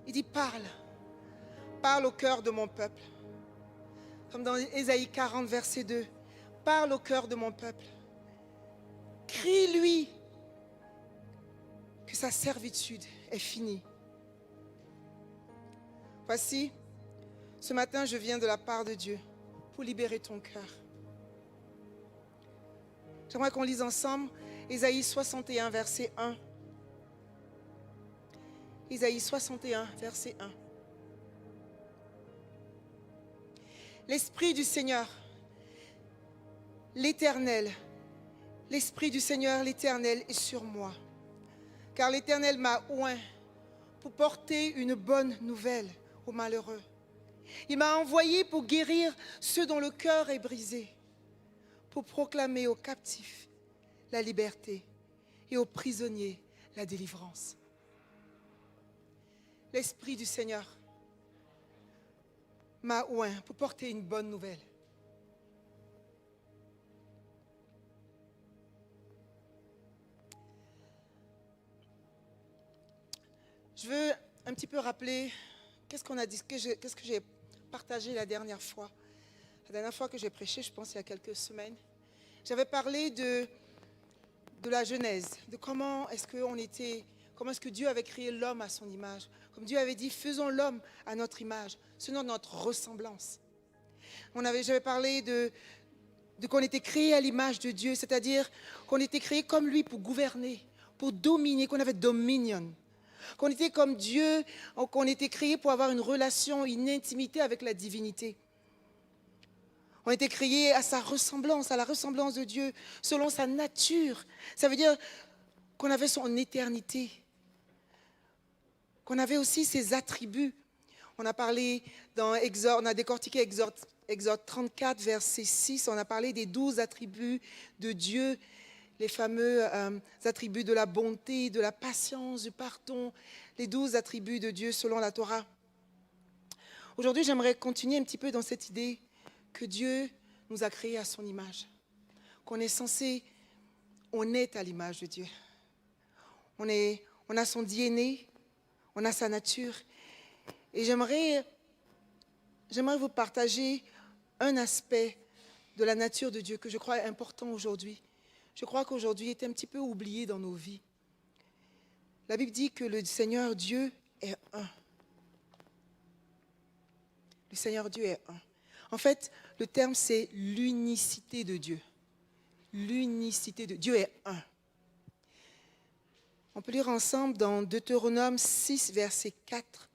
Il dit, parle au cœur de mon peuple. Comme dans Ésaïe 40, verset 2. Parle au cœur de mon peuple. Crie-lui que sa servitude est finie. Voici, ce matin, je viens de la part de Dieu pour libérer ton cœur. J'aimerais qu'on lise ensemble Ésaïe 61, verset 1. Ésaïe 61, verset 1. L'Esprit du Seigneur, l'Éternel, l'Esprit du Seigneur, l'Éternel est sur moi. Car l'Éternel m'a oint pour porter une bonne nouvelle aux malheureux. Il m'a envoyé pour guérir ceux dont le cœur est brisé, pour proclamer aux captifs la liberté et aux prisonniers la délivrance. L'Esprit du Seigneur m'a oint pour porter une bonne nouvelle. Je veux un petit peu rappeler qu'est-ce qu'on a dit, qu'est-ce que j'ai partagé la dernière fois. La dernière fois que j'ai prêché, je pense il y a quelques semaines, j'avais parlé de la Genèse, de comment est-ce que Dieu avait créé l'homme à son image. Comme Dieu avait dit, faisons l'homme à notre image, selon notre ressemblance. J'avais parlé de qu'on était créé à l'image de Dieu, c'est-à-dire qu'on était créé comme lui pour gouverner, pour dominer, qu'on avait dominion. Qu'on était comme Dieu, qu'on était créé pour avoir une relation, une intimité avec la divinité. On était créé à sa ressemblance, à la ressemblance de Dieu, selon sa nature. Ça veut dire qu'on avait son éternité, qu'on avait aussi ses attributs. On a parlé dans Exode, on a décortiqué Exode 34, verset 6, on a parlé des 12 attributs de Dieu, les fameux attributs de la bonté, de la patience, du pardon, les 12 attributs de Dieu selon la Torah. Aujourd'hui, j'aimerais continuer un petit peu dans cette idée que Dieu nous a créés à son image, qu'on est censé, on est à l'image de Dieu. On a son DNA, on a sa nature. Et j'aimerais vous partager un aspect de la nature de Dieu que je crois important aujourd'hui. Je crois qu'aujourd'hui, il est un petit peu oublié dans nos vies. La Bible dit que le Seigneur Dieu est un. Le Seigneur Dieu est un. En fait, le terme, c'est l'unicité de Dieu. L'unicité de Dieu est un. On peut lire ensemble dans Deutéronome 6, verset 4.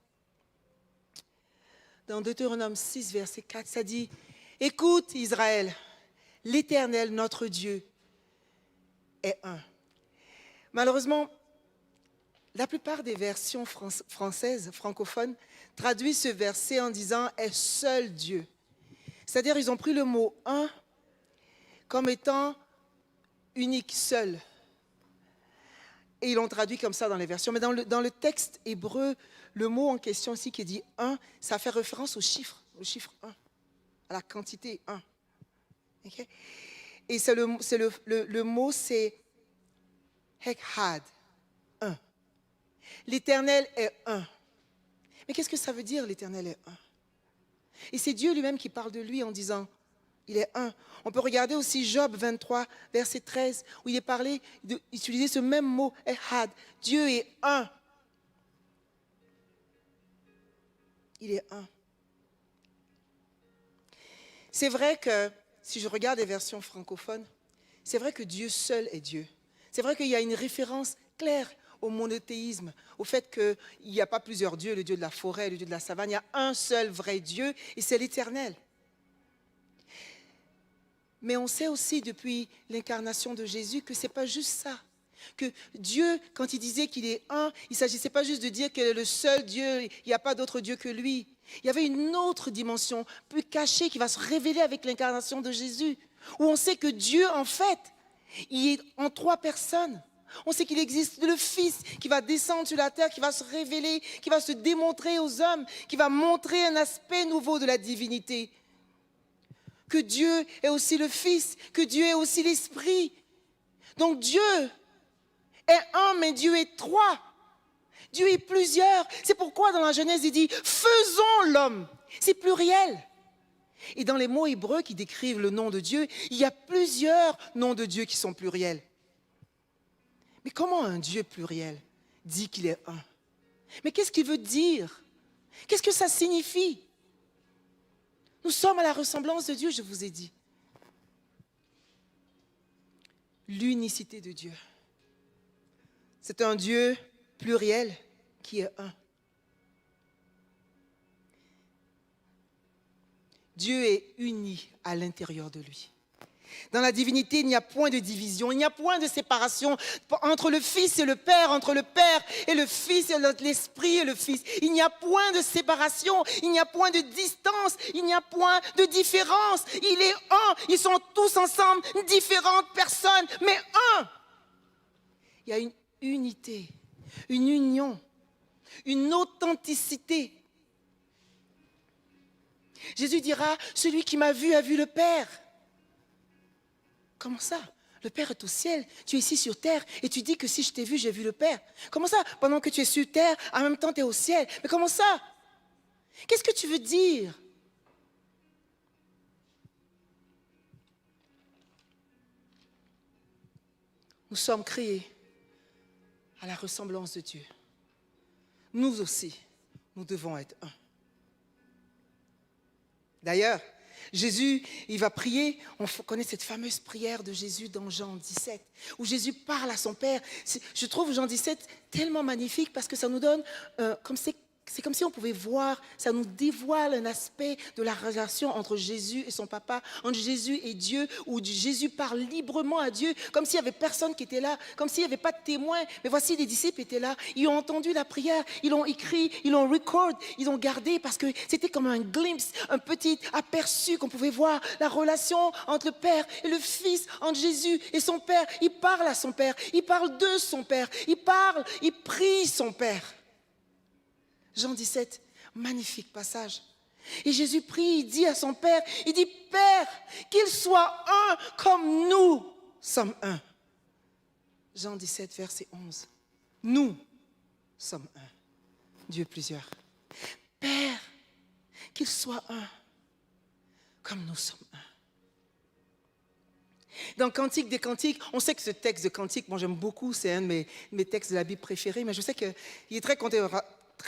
Dans Deutéronome 6, verset 4, ça dit « Écoute Israël, l'Éternel, notre Dieu, est un. » Malheureusement, la plupart des versions françaises, francophones, traduisent ce verset en disant « est seul Dieu ». C'est-à-dire, ils ont pris le mot « un » comme étant unique, seul. Et ils l'ont traduit comme ça dans les versions. Mais dans le texte hébreu, le mot en question ici qui dit « un », ça fait référence au chiffre 1, à la quantité 1. Okay? Et le mot, c'est « Echad », 1. L'Éternel est un. Mais qu'est-ce que ça veut dire, l'Éternel est un? Et c'est Dieu lui-même qui parle de lui en disant, il est un. On peut regarder aussi Job 23, verset 13, où il est parlé d'utiliser ce même mot, Echad. Dieu est un. Il est un. C'est vrai que, si je regarde les versions francophones, c'est vrai que Dieu seul est Dieu. C'est vrai qu'il y a une référence claire au monothéisme, au fait qu'il n'y a pas plusieurs dieux, le Dieu de la forêt, le Dieu de la savane, il y a un seul vrai Dieu et c'est l'Éternel. Mais on sait aussi depuis l'incarnation de Jésus que ce n'est pas juste ça. Que Dieu, quand il disait qu'il est un, il ne s'agissait pas juste de dire qu'il est le seul Dieu, il n'y a pas d'autre Dieu que lui. Il y avait une autre dimension, plus cachée, qui va se révéler avec l'incarnation de Jésus, où on sait que Dieu, en fait, il est en 3 personnes. On sait qu'il existe le Fils qui va descendre sur la terre, qui va se révéler, qui va se démontrer aux hommes, qui va montrer un aspect nouveau de la divinité. Que Dieu est aussi le Fils, que Dieu est aussi l'Esprit. Donc Dieu est un, mais Dieu est 3. Dieu est plusieurs. C'est pourquoi dans la Genèse, il dit « faisons l'homme ». C'est pluriel. Et dans les mots hébreux qui décrivent le nom de Dieu, il y a plusieurs noms de Dieu qui sont pluriels. Mais comment un Dieu pluriel dit qu'il est un? Mais qu'est-ce qu'il veut dire? Qu'est-ce que ça signifie? Nous sommes à la ressemblance de Dieu, je vous ai dit. L'unicité de Dieu. C'est un Dieu pluriel qui est un. Dieu est uni à l'intérieur de lui. Dans la divinité, il n'y a point de division, il n'y a point de séparation entre le Fils et le Père, entre le Père et le Fils et l'Esprit et le Fils. Il n'y a point de séparation, il n'y a point de distance, il n'y a point de différence. Il est un, ils sont tous ensemble, différentes personnes, mais un. Il y a une unité, une union, une authenticité. Jésus dira, celui qui m'a vu a vu le Père. Comment ça? Le Père est au ciel, tu es ici sur terre et tu dis que si je t'ai vu, j'ai vu le Père. Comment ça? Pendant que tu es sur terre, en même temps tu es au ciel. Mais comment ça? Qu'est-ce que tu veux dire? Nous sommes créés à la ressemblance de Dieu. Nous aussi, nous devons être un. D'ailleurs, Jésus, il va prier, on connaît cette fameuse prière de Jésus dans Jean 17, où Jésus parle à son Père. Je trouve Jean 17 tellement magnifique parce que ça nous donne, c'est comme si on pouvait voir, ça nous dévoile un aspect de la relation entre Jésus et son papa, entre Jésus et Dieu, où Jésus parle librement à Dieu, comme s'il n'y avait personne qui était là, comme s'il n'y avait pas de témoin. Mais voici, les disciples étaient là, ils ont entendu la prière, ils l'ont écrit, ils l'ont record, ils ont gardé parce que c'était comme un glimpse, un petit aperçu qu'on pouvait voir, la relation entre le Père et le Fils, entre Jésus et son Père. Il parle à son Père, il parle de son Père, il prie son Père. Jean 17, magnifique passage. Et Jésus prie, il dit à son Père, il dit, Père, qu'il soit un comme nous sommes un. Jean 17, verset 11. Nous sommes un. Dieu plusieurs. Père, qu'il soit un comme nous sommes un. Dans Cantique des Cantiques, on sait que ce texte de Cantique, moi j'aime beaucoup, c'est un de mes textes de la Bible préférés, mais je sais qu'il est très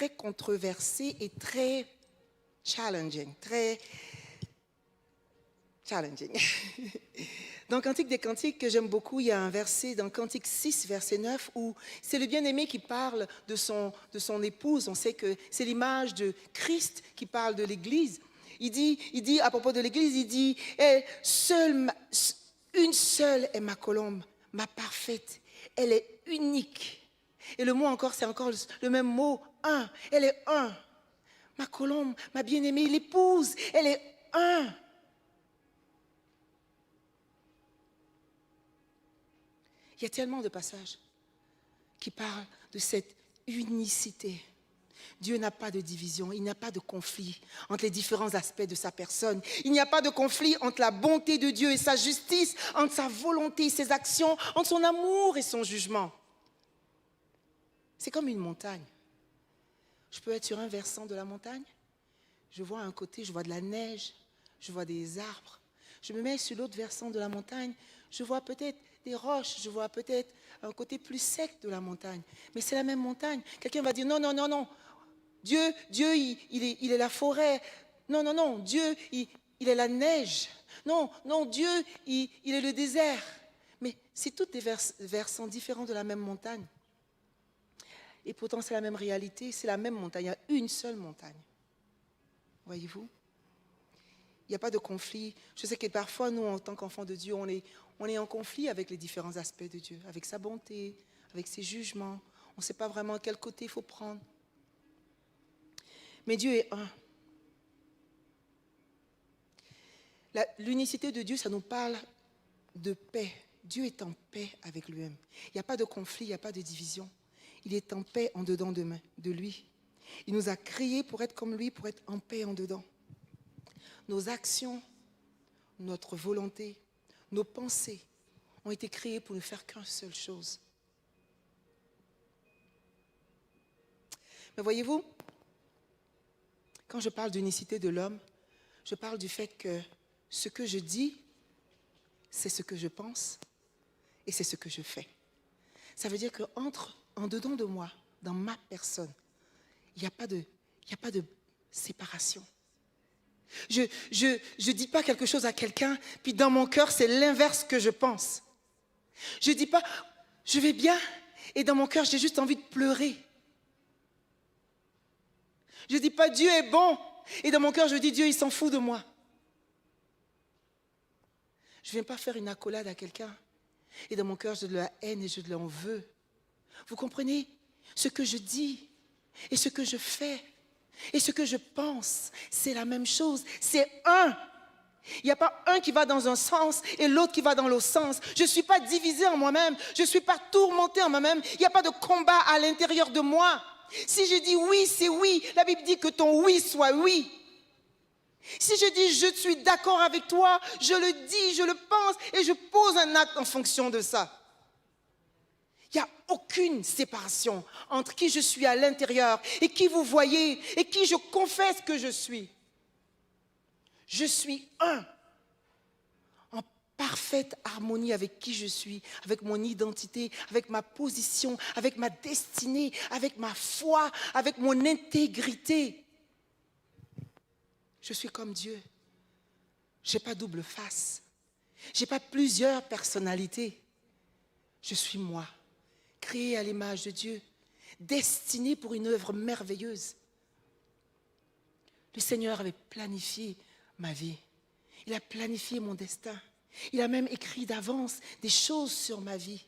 controversé et très challenging, Dans Cantique des Cantiques que j'aime beaucoup, il y a un verset dans Cantique 6, verset 9, où c'est le bien-aimé qui parle de son épouse. On sait que c'est l'image de Christ qui parle de l'Église. Il dit à propos de l'Église, il dit, une seule est ma colombe, ma parfaite, elle est unique. Et le mot encore, c'est encore le même mot, un. Elle est un. Ma colombe, ma bien-aimée, l'épouse, elle est un. Il y a tellement de passages qui parlent de cette unicité. Dieu n'a pas de division, il n'y a pas de conflit entre les différents aspects de sa personne. Il n'y a pas de conflit entre la bonté de Dieu et sa justice, entre sa volonté et ses actions, entre son amour et son jugement. C'est comme une montagne. Je peux être sur un versant de la montagne, je vois à un côté, je vois de la neige, je vois des arbres. Je me mets sur l'autre versant de la montagne, je vois peut-être des roches, je vois peut-être un côté plus sec de la montagne. Mais c'est la même montagne. Quelqu'un va dire non, non, non, non. Dieu, il est la forêt. Non, non, non. Dieu, il est la neige. Non, non, Dieu, il est le désert. Mais c'est tous des versants différents de la même montagne. Et pourtant, c'est la même réalité, c'est la même montagne. Il y a une seule montagne. Voyez-vous? Il n'y a pas de conflit. Je sais que parfois, nous, en tant qu'enfants de Dieu, on est en conflit avec les différents aspects de Dieu, avec sa bonté, avec ses jugements. On ne sait pas vraiment quel côté il faut prendre. Mais Dieu est un. L'unicité de Dieu, ça nous parle de paix. Dieu est en paix avec lui-même. Il n'y a pas de conflit, il n'y a pas de division. Il est en paix en dedans de lui. Il nous a créés pour être comme lui, pour être en paix en dedans. Nos actions, notre volonté, nos pensées ont été créées pour ne faire qu'une seule chose. Mais voyez-vous, quand je parle d'unicité de l'homme, je parle du fait que ce que je dis, c'est ce que je pense et c'est ce que je fais. Ça veut dire en dedans de moi, dans ma personne, il n'y a pas de séparation. Je dis pas quelque chose à quelqu'un, puis dans mon cœur, c'est l'inverse que je pense. Je dis pas, je vais bien, et dans mon cœur, j'ai juste envie de pleurer. Je dis pas, Dieu est bon, et dans mon cœur, je dis, Dieu, il s'en fout de moi. Je ne viens pas faire une accolade à quelqu'un, et dans mon cœur, j'ai de la haine et je l'en veux. Vous comprenez? Ce que je dis et ce que je fais et ce que je pense, c'est la même chose. C'est un. Il n'y a pas un qui va dans un sens et l'autre qui va dans l'autre sens. Je ne suis pas divisée en moi-même. Je ne suis pas tourmentée en moi-même. Il n'y a pas de combat à l'intérieur de moi. Si je dis oui, c'est oui. La Bible dit que ton oui soit oui. Si je dis je suis d'accord avec toi, je le dis, je le pense et je pose un acte en fonction de ça. Il n'y a aucune séparation entre qui je suis à l'intérieur et qui vous voyez et qui je confesse que je suis. Je suis un, en parfaite harmonie avec qui je suis, avec mon identité, avec ma position, avec ma destinée, avec ma foi, avec mon intégrité. Je suis comme Dieu. Je n'ai pas double face. Je n'ai pas plusieurs personnalités. Je suis moi, créé à l'image de Dieu, destiné pour une œuvre merveilleuse. Le Seigneur avait planifié ma vie. Il a planifié mon destin. Il a même écrit d'avance des choses sur ma vie.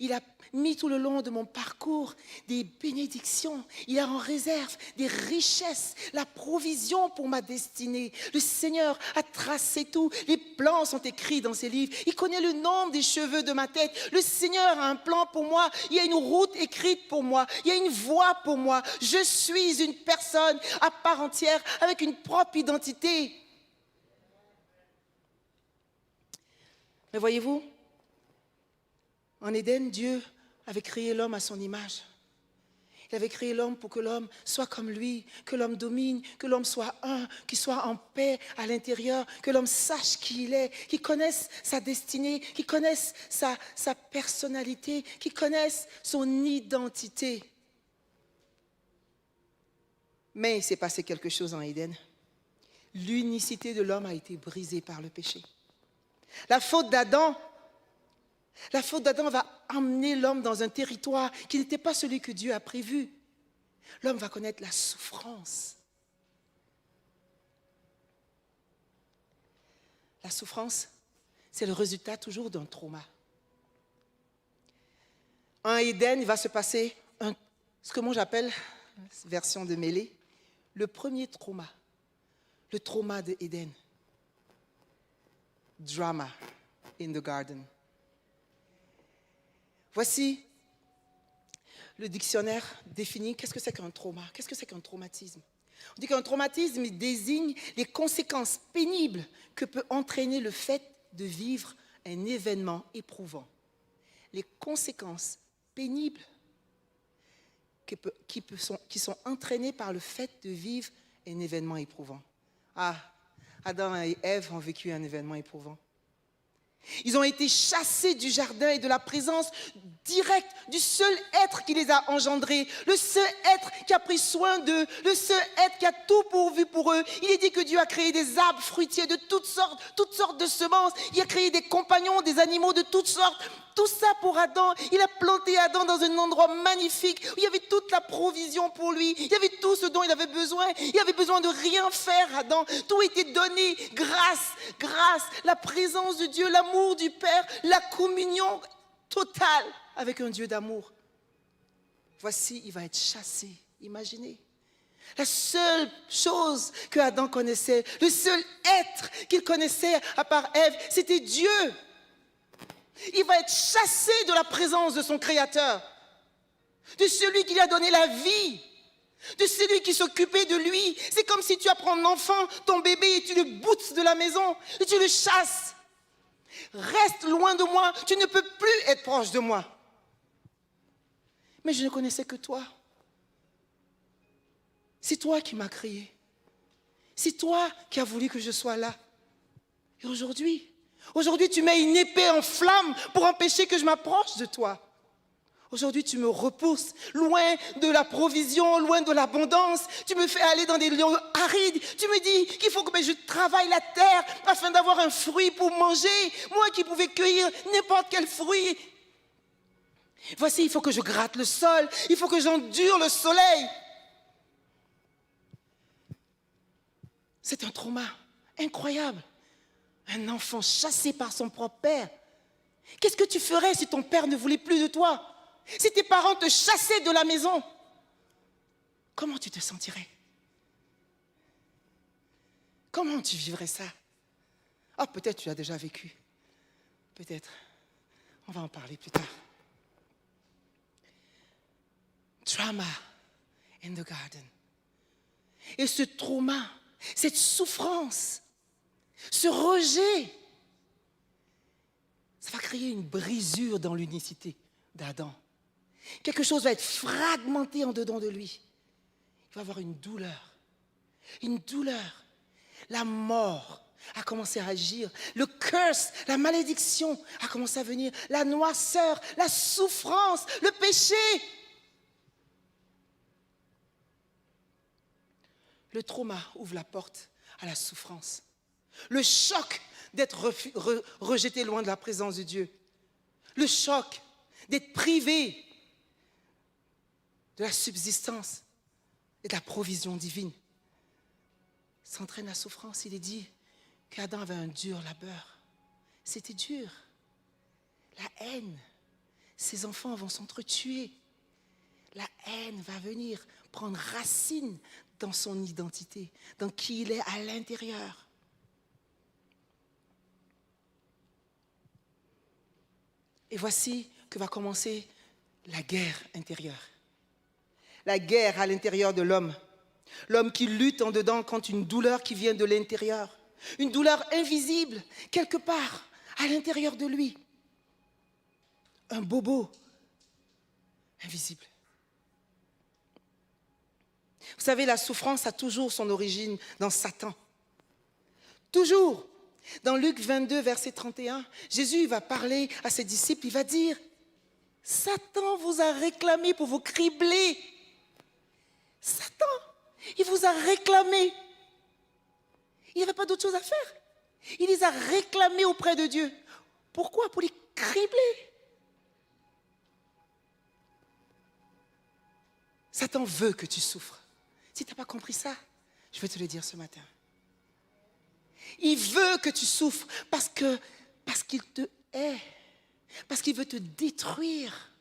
Il a mis tout le long de mon parcours des bénédictions. Il a en réserve des richesses, la provision pour ma destinée. Le Seigneur a tracé tout. Les plans sont écrits dans ses livres. Il connaît le nombre des cheveux de ma tête. Le Seigneur a un plan pour moi. Il y a une route écrite pour moi. Il y a une voie pour moi. Je suis une personne à part entière avec une propre identité. Mais voyez-vous, en Éden, Dieu avait créé l'homme à son image. Il avait créé l'homme pour que l'homme soit comme lui, que l'homme domine, que l'homme soit un, qu'il soit en paix à l'intérieur, que l'homme sache qui il est, qu'il connaisse sa destinée, qu'il connaisse sa personnalité, qu'il connaisse son identité. Mais il s'est passé quelque chose en Éden. L'unicité de l'homme a été brisée par le péché. La faute d'Adam va emmener l'homme dans un territoire qui n'était pas celui que Dieu a prévu. L'homme va connaître la souffrance. La souffrance, c'est le résultat toujours d'un trauma. En Éden, il va se passer ce que moi j'appelle, version de Mêlée, le premier trauma. Le trauma de Éden. Drama in the garden. Voici le dictionnaire définit qu'est-ce que c'est qu'un trauma, qu'est-ce que c'est qu'un traumatisme. On dit qu'un traumatisme désigne les conséquences pénibles que peut entraîner le fait de vivre un événement éprouvant. Les conséquences pénibles qui sont entraînées par le fait de vivre un événement éprouvant. Ah, Adam et Ève ont vécu un événement éprouvant. Ils ont été chassés du jardin et de la présence directe du seul être qui les a engendrés, le seul être qui a pris soin d'eux, le seul être qui a tout pourvu pour eux. Il est dit que Dieu a créé des arbres fruitiers de toutes sortes de semences. Il a créé des compagnons, des animaux de toutes sortes. Tout ça pour Adam. Il a planté Adam dans un endroit magnifique où il y avait toute la provision pour lui. Il y avait tout ce dont il avait besoin. Il avait besoin de rien faire, Adam. Tout était donné. Grâce, la présence de Dieu, l'amour du Père, la communion totale avec un Dieu d'amour. Voici, il va être chassé. Imaginez. La seule chose que Adam connaissait, le seul être qu'il connaissait à part Ève, c'était Dieu. Il va être chassé de la présence de son Créateur, de celui qui lui a donné la vie, de celui qui s'occupait de lui. C'est comme si tu apprends un enfant, ton bébé, et tu le bootes de la maison, et tu le chasses. Reste loin de moi, tu ne peux plus être proche de moi. Mais je ne connaissais que toi. C'est toi qui m'as créé. C'est toi qui as voulu que je sois là. Et aujourd'hui, tu mets une épée en flamme pour empêcher que je m'approche de toi. Aujourd'hui, tu me repousses loin de la provision, loin de l'abondance. Tu me fais aller dans des lieux arides. Tu me dis qu'il faut que je travaille la terre afin d'avoir un fruit pour manger. Moi qui pouvais cueillir n'importe quel fruit. Voici, il faut que je gratte le sol. Il faut que j'endure le soleil. C'est un trauma incroyable. Un enfant chassé par son propre père. Qu'est-ce que tu ferais si ton père ne voulait plus de toi? Si tes parents te chassaient de la maison? Comment tu te sentirais? Comment tu vivrais ça? Ah, peut-être tu l'as déjà vécu. Peut-être. On va en parler plus tard. Trauma in the garden. Et ce trauma, cette souffrance, ce rejet, ça va créer une brisure dans l'unicité d'Adam. Quelque chose va être fragmenté en dedans de lui. Il va avoir une douleur. Une douleur. La mort a commencé à agir. Le curse, la malédiction a commencé à venir. La noirceur, la souffrance, le péché. Le trauma ouvre la porte à la souffrance. Le choc d'être rejeté loin de la présence de Dieu. Le choc d'être privé de la subsistance et de la provision divine. Ça entraîne la souffrance. Il est dit qu'Adam avait un dur labeur. C'était dur. La haine. Ses enfants vont s'entretuer. La haine va venir prendre racine dans son identité, dans qui il est à l'intérieur. Et voici que va commencer la guerre intérieure. La guerre à l'intérieur de l'homme. L'homme qui lutte en dedans contre une douleur qui vient de l'intérieur. Une douleur invisible, quelque part, à l'intérieur de lui. Un bobo invisible. Vous savez, la souffrance a toujours son origine dans Satan. Toujours. Dans Luc 22, verset 31, Jésus va parler à ses disciples, il va dire, Satan vous a réclamé pour vous cribler. Satan, il vous a réclamé. Il n'y avait pas d'autre chose à faire. Il les a réclamés auprès de Dieu. Pourquoi? Pour les cribler. Satan veut que tu souffres. Si tu n'as pas compris ça, je vais te le dire ce matin. Il veut que tu souffres parce qu'il te hait, parce qu'il veut te détruire.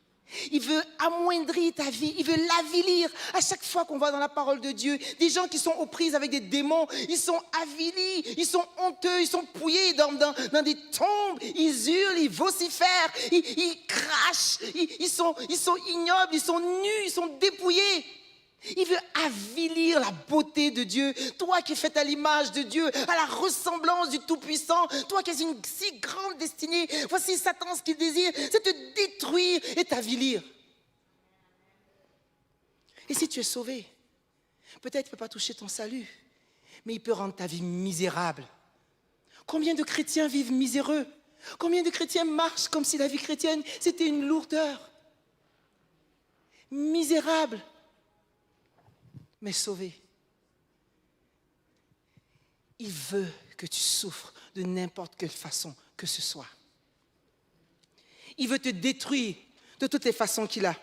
Il veut amoindrir ta vie, il veut l'avilir. À chaque fois qu'on va dans la parole de Dieu, des gens qui sont aux prises avec des démons, ils sont avilis, ils sont honteux, ils sont pouillés dans des tombes, ils hurlent, ils vocifèrent, ils crachent, ils sont ignobles, ils sont nus, ils sont dépouillés. Il veut avilir la beauté de Dieu. Toi qui es fait à l'image de Dieu, à la ressemblance du Tout-Puissant, toi qui as une si grande destinée, voici Satan, ce qu'il désire, c'est te détruire et t'avilir. Et si tu es sauvé, peut-être il ne peut pas toucher ton salut, mais il peut rendre ta vie misérable. Combien de chrétiens vivent miséreux? Combien de chrétiens marchent comme si la vie chrétienne, c'était une lourdeur? Misérable. Mais sauvé. Il veut que tu souffres de n'importe quelle façon que ce soit. Il veut te détruire de toutes les façons qu'il a.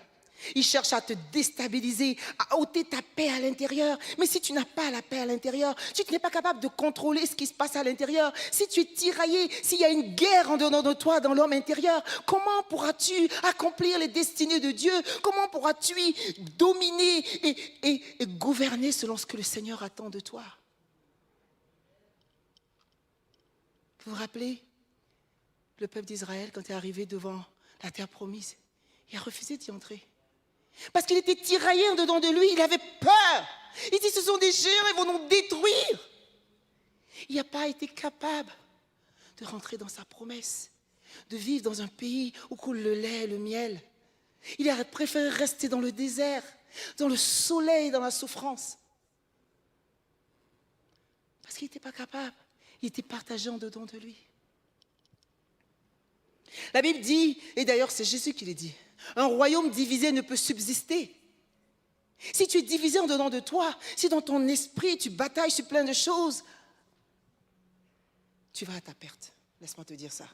Il cherche à te déstabiliser, à ôter ta paix à l'intérieur. Mais si tu n'as pas la paix à l'intérieur, si tu n'es pas capable de contrôler ce qui se passe à l'intérieur, si tu es tiraillé, s'il y a une guerre en dedans de toi, dans l'homme intérieur, comment pourras-tu accomplir les destinées de Dieu? Comment pourras-tu dominer et gouverner selon ce que le Seigneur attend de toi? Vous vous rappelez le peuple d'Israël quand il est arrivé devant la terre promise? Il a refusé d'y entrer. Parce qu'il était tiraillé en dedans de lui, il avait peur. Il dit, ce sont des géants, ils vont nous détruire. Il n'a pas été capable de rentrer dans sa promesse, de vivre dans un pays où coule le lait et le miel. Il a préféré rester dans le désert, dans le soleil, dans la souffrance. Parce qu'il n'était pas capable. Il était partagé en dedans de lui. La Bible dit, et d'ailleurs c'est Jésus qui l'a dit, un royaume divisé ne peut subsister. Si tu es divisé en dedans de toi, si dans ton esprit tu batailles sur plein de choses, tu vas à ta perte. Laisse-moi te dire ça.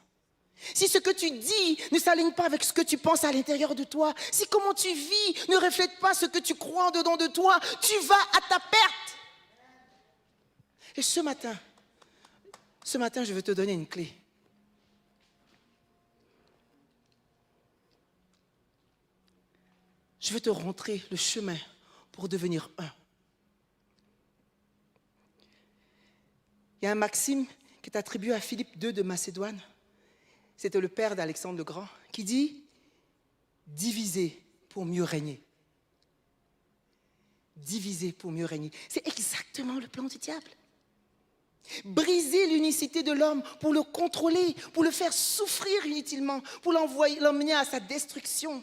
Si ce que tu dis ne s'aligne pas avec ce que tu penses à l'intérieur de toi, si comment tu vis ne reflète pas ce que tu crois en dedans de toi, tu vas à ta perte. Et ce matin, je veux te donner une clé. Je veux te montrer le chemin pour devenir un. Il y a un maxime qui est attribué à Philippe II de Macédoine. C'était le père d'Alexandre le Grand, qui dit « diviser pour mieux régner ». Diviser pour mieux régner. C'est exactement le plan du diable. Briser l'unicité de l'homme pour le contrôler, pour le faire souffrir inutilement, pour l'emmener à sa destruction.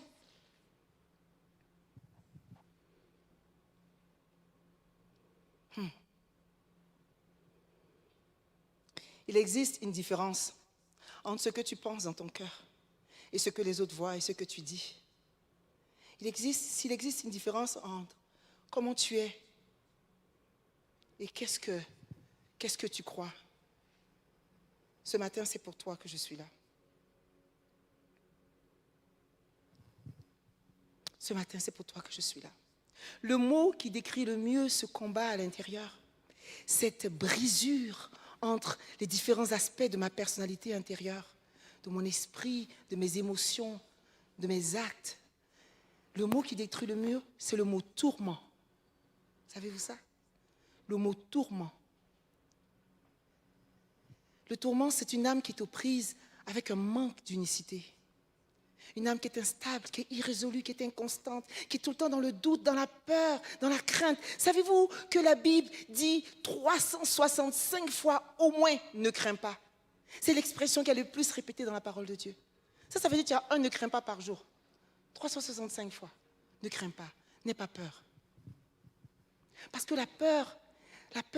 Il existe une différence entre ce que tu penses dans ton cœur et ce que les autres voient et ce que tu dis. S'il existe une différence entre comment tu es et qu'est-ce que tu crois. Ce matin, c'est pour toi que je suis là. Ce matin, c'est pour toi que je suis là. Le mot qui décrit le mieux ce combat à l'intérieur, cette brisure entre les différents aspects de ma personnalité intérieure, de mon esprit, de mes émotions, de mes actes. Le mot qui détruit le mieux, c'est le mot tourment. Savez-vous ça? Le mot tourment. Le tourment, c'est une âme qui est aux prises avec un manque d'unicité. Une âme qui est instable, qui est irrésolue, qui est inconstante, qui est tout le temps dans le doute, dans la peur, dans la crainte. Savez-vous que la Bible dit 365 fois au moins « ne crains pas ». C'est l'expression qui est le plus répétée dans la parole de Dieu. Ça veut dire qu'il y a un « ne crains pas » par jour. 365 fois. Ne crains pas, n'aie pas peur. Parce que la peur,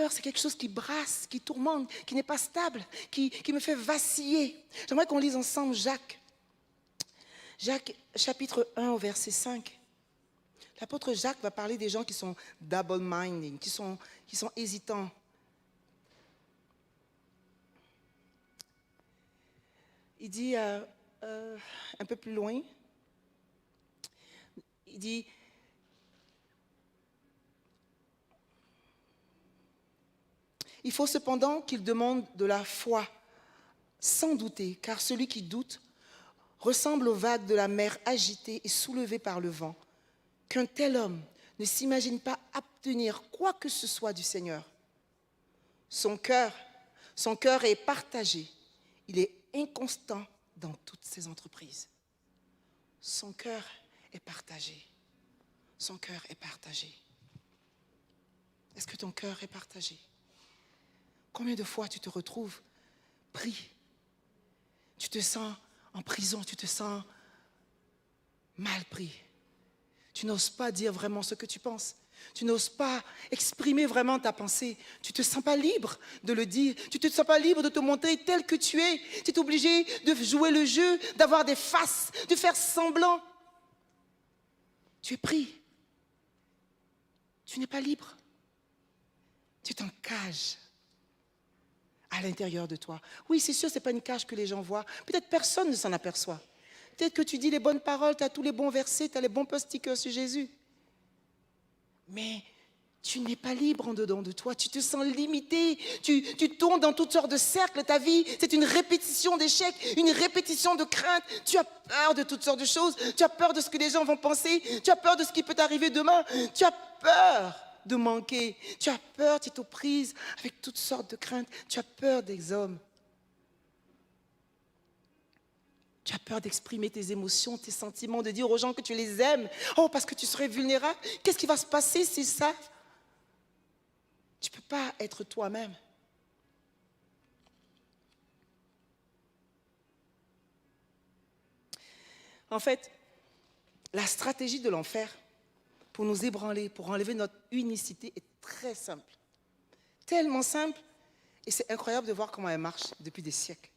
c'est quelque chose qui brasse, qui tourmente, qui n'est pas stable, qui me fait vaciller. J'aimerais qu'on lise ensemble Jacques. Jacques, chapitre 1, au verset 5. L'apôtre Jacques va parler des gens qui sont double-minded, qui sont hésitants. Il dit, un peu plus loin, il dit, il faut cependant qu'il demande de la foi, sans douter, car celui qui doute ressemble aux vagues de la mer agitées et soulevées par le vent. Qu'un tel homme ne s'imagine pas obtenir quoi que ce soit du Seigneur. Son cœur est partagé. Il est inconstant dans toutes ses entreprises. Son cœur est partagé. Son cœur est partagé. Est-ce que ton cœur est partagé? Combien de fois tu te retrouves pris? Tu te sens en prison, tu te sens mal pris. Tu n'oses pas dire vraiment ce que tu penses. Tu n'oses pas exprimer vraiment ta pensée. Tu ne te sens pas libre de le dire. Tu ne te sens pas libre de te montrer tel que tu es. Tu es obligé de jouer le jeu, d'avoir des faces, de faire semblant. Tu es pris. Tu n'es pas libre. Tu t'encages à l'intérieur de toi. Oui, c'est sûr, ce n'est pas une cage que les gens voient. Peut-être personne ne s'en aperçoit. Peut-être que tu dis les bonnes paroles, tu as tous les bons versets, tu as les bons post-stickers sur Jésus. Mais tu n'es pas libre en dedans de toi. Tu te sens limité. Tu tournes dans toutes sortes de cercles. Ta vie, c'est une répétition d'échecs, une répétition de craintes. Tu as peur de toutes sortes de choses. Tu as peur de ce que les gens vont penser. Tu as peur de ce qui peut t'arriver demain. Tu as peur de manquer. Tu as peur, tu es aux prises avec toutes sortes de craintes. Tu as peur des hommes. Tu as peur d'exprimer tes émotions, tes sentiments, de dire aux gens que tu les aimes. Oh, parce que tu serais vulnérable. Qu'est-ce qui va se passer s'ils savent? Tu ne peux pas être toi-même. En fait, la stratégie de l'enfer pour nous ébranler, pour enlever notre unicité est très simple. Tellement simple Et c'est incroyable de voir comment elle marche depuis des siècles.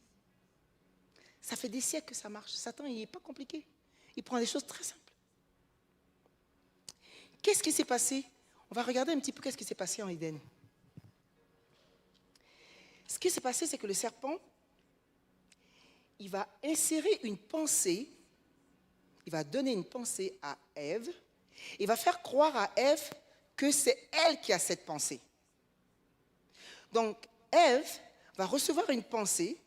Ça fait des siècles que ça marche. Satan, il n'est pas compliqué. Il prend des choses très simples. Qu'est-ce qui s'est passé? On va regarder un petit peu qu'est-ce qui s'est passé en Éden. Ce qui s'est passé, c'est que le serpent, il va insérer une pensée, il va donner une pensée à Ève, il va faire croire à Ève que c'est elle qui a cette pensée. Donc, Ève va recevoir une pensée,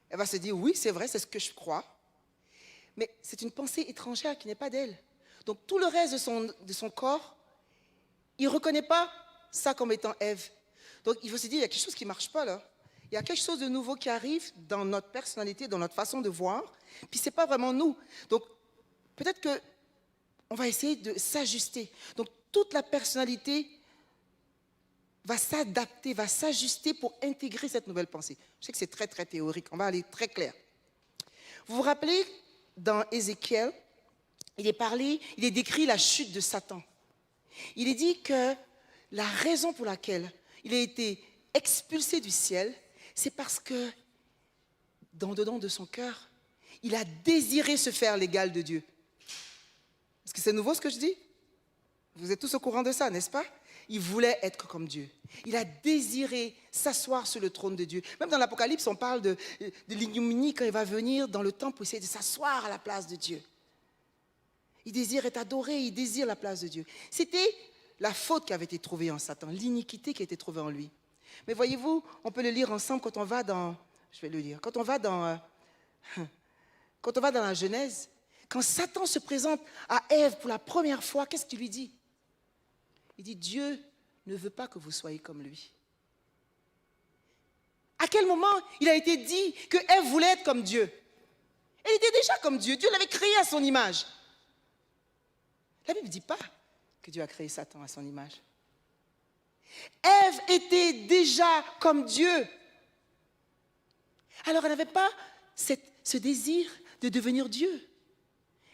elle va se dire, oui, c'est vrai, c'est ce que je crois, mais c'est une pensée étrangère qui n'est pas d'elle. Donc, tout le reste de son corps, il ne reconnaît pas ça comme étant Ève. Donc, il faut se dire, il y a quelque chose qui ne marche pas là. Il y a quelque chose de nouveau qui arrive dans notre personnalité, dans notre façon de voir, puis ce n'est pas vraiment nous. Donc, peut-être qu'on va essayer de s'ajuster. Donc, toute la personnalité va s'adapter, va s'ajuster pour intégrer cette nouvelle pensée. Je sais que c'est très, très théorique. On va aller très clair. Vous vous rappelez, dans Ézéchiel, il est décrit la chute de Satan. Il est dit que la raison pour laquelle il a été expulsé du ciel, c'est parce que, dans dedans de son cœur, il a désiré se faire l'égal de Dieu. Est-ce que c'est nouveau ce que je dis? Vous êtes tous au courant de ça, n'est-ce pas? Il voulait être comme Dieu. Il a désiré s'asseoir sur le trône de Dieu. Même dans l'Apocalypse, on parle de l'ignominie quand il va venir dans le temple pour essayer de s'asseoir à la place de Dieu. Il désire être adoré, il désire la place de Dieu. C'était la faute qui avait été trouvée en Satan, l'iniquité qui a été trouvée en lui. Mais voyez-vous, on peut le lire ensemble quand on va dans... Je vais le lire. Quand on va dans la Genèse, quand Satan se présente à Ève pour la première fois, qu'est-ce qu'il lui dit? Il dit, Dieu ne veut pas que vous soyez comme lui. À quel moment il a été dit que Ève voulait être comme Dieu? Elle était déjà comme Dieu. Dieu l'avait créée à son image. La Bible ne dit pas que Dieu a créé Satan à son image. Ève était déjà comme Dieu. Alors elle n'avait pas ce désir de devenir Dieu.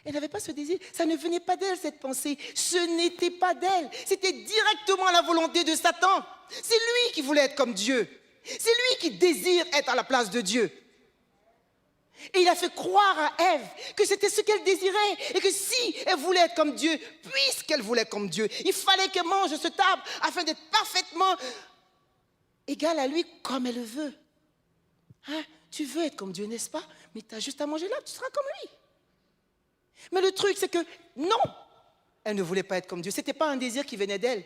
Elle n'avait pas ce désir. Ça ne venait pas d'elle, cette pensée. Ce n'était pas d'elle. C'était directement la volonté de Satan. C'est lui qui voulait être comme Dieu. C'est lui qui désire être à la place de Dieu. Et il a fait croire à Ève que c'était ce qu'elle désirait et que si elle voulait être comme Dieu, puisqu'elle voulait être comme Dieu, il fallait qu'elle mange de cette arbre afin d'être parfaitement égale à lui comme elle le veut. Hein? Tu veux être comme Dieu, n'est-ce pas? Mais tu as juste à manger là, tu seras comme lui. Mais le truc, c'est que non, elle ne voulait pas être comme Dieu. Ce n'était pas un désir qui venait d'elle.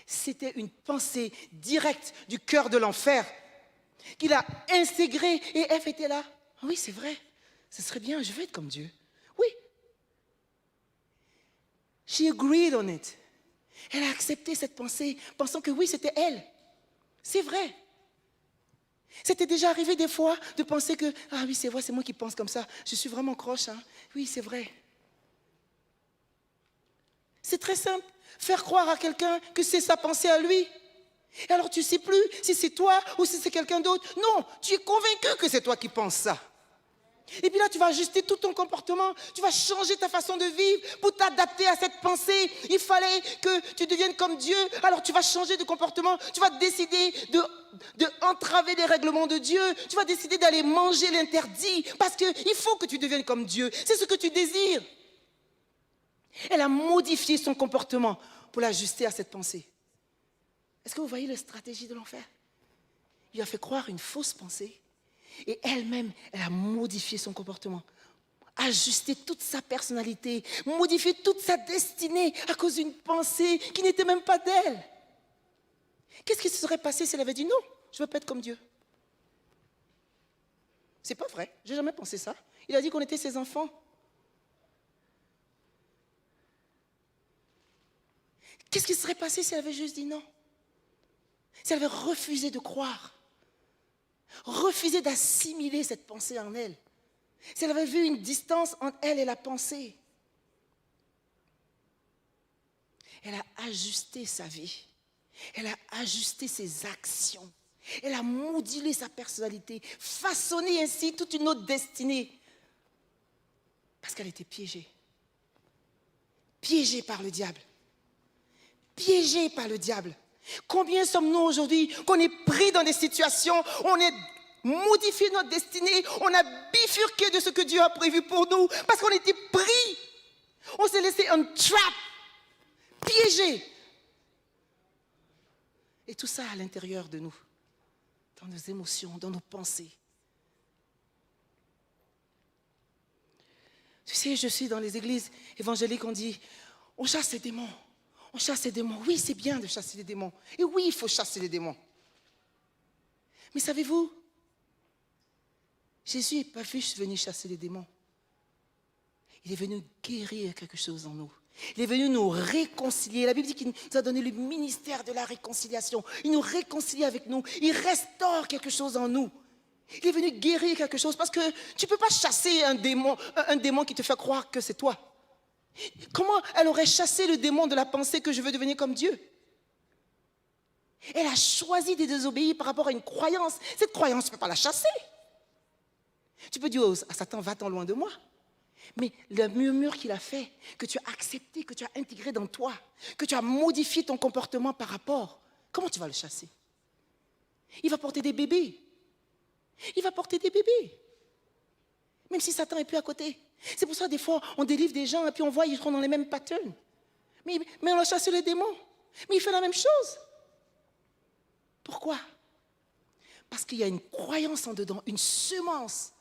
C'était une pensée directe du cœur de l'enfer qu'il a intégrée et Ève était là. Ah oui, c'est vrai, ce serait bien, je veux être comme Dieu. Oui. She agreed on it. Elle a accepté cette pensée, pensant que oui, c'était elle. C'est vrai. C'était déjà arrivé des fois de penser que, ah oui, c'est vrai, c'est moi qui pense comme ça. Je suis vraiment croche, hein. Oui, c'est vrai. C'est très simple. Faire croire à quelqu'un que c'est sa pensée à lui. Et alors tu ne sais plus si c'est toi ou si c'est quelqu'un d'autre. Non, tu es convaincu que c'est toi qui penses ça. Et puis là, tu vas ajuster tout ton comportement. Tu vas changer ta façon de vivre pour t'adapter à cette pensée. Il fallait que tu deviennes comme Dieu. Alors tu vas changer de comportement. Tu vas décider de entraver les règlements de Dieu. Tu vas décider d'aller manger l'interdit. Parce qu'il faut que tu deviennes comme Dieu. C'est ce que tu désires. Elle a modifié son comportement pour l'ajuster à cette pensée. Est-ce que vous voyez la stratégie de l'enfer? Il a fait croire une fausse pensée. Et elle-même, elle a modifié son comportement, ajusté toute sa personnalité, modifié toute sa destinée à cause d'une pensée qui n'était même pas d'elle. Qu'est-ce qui se serait passé si elle avait dit non, je ne veux pas être comme Dieu? C'est pas vrai, je n'ai jamais pensé ça. Il a dit qu'on était ses enfants. Qu'est-ce qui se serait passé si elle avait juste dit non? Si elle avait refusé de croire? Refuser d'assimiler cette pensée en elle. Si elle avait vu une distance entre elle et la pensée, elle a ajusté sa vie. Elle a ajusté ses actions. Elle a modulé sa personnalité, façonné ainsi toute une autre destinée. Parce qu'elle était piégée. Piégée par le diable. Piégée par le diable. Combien sommes-nous aujourd'hui qu'on est pris dans des situations, on est modifié notre destinée, on a bifurqué de ce que Dieu a prévu pour nous parce qu'on était pris. On s'est laissé un trap, piégé. Et tout ça à l'intérieur de nous, dans nos émotions, dans nos pensées. Tu sais, je suis dans les églises évangéliques, on dit, on chasse les démons. On chasse les démons. Oui, c'est bien de chasser les démons. Et oui, il faut chasser les démons. Mais savez-vous, Jésus n'est pas juste venu chasser les démons. Il est venu guérir quelque chose en nous. Il est venu nous réconcilier. La Bible dit qu'il nous a donné le ministère de la réconciliation. Il nous réconcilie avec nous. Il restaure quelque chose en nous. Il est venu guérir quelque chose parce que tu ne peux pas chasser un démon qui te fait croire que c'est toi. Comment elle aurait chassé le démon de la pensée que je veux devenir comme Dieu? Elle a choisi de désobéir par rapport à une croyance. Cette croyance, tu ne peux pas la chasser. Tu peux dire à Satan, va-t'en loin de moi. Mais le murmure qu'il a fait, que tu as accepté, que tu as intégré dans toi, que tu as modifié ton comportement par rapport, comment tu vas le chasser? Il va porter des bébés. Il va porter des bébés. Même si Satan n'est plus à côté. C'est pour ça, des fois, on délivre des gens et puis on voit qu'ils sont dans les mêmes patterns. Mais on a chassé les démons. Mais il fait la même chose. Pourquoi? Parce qu'il y a une croyance en dedans, une semence.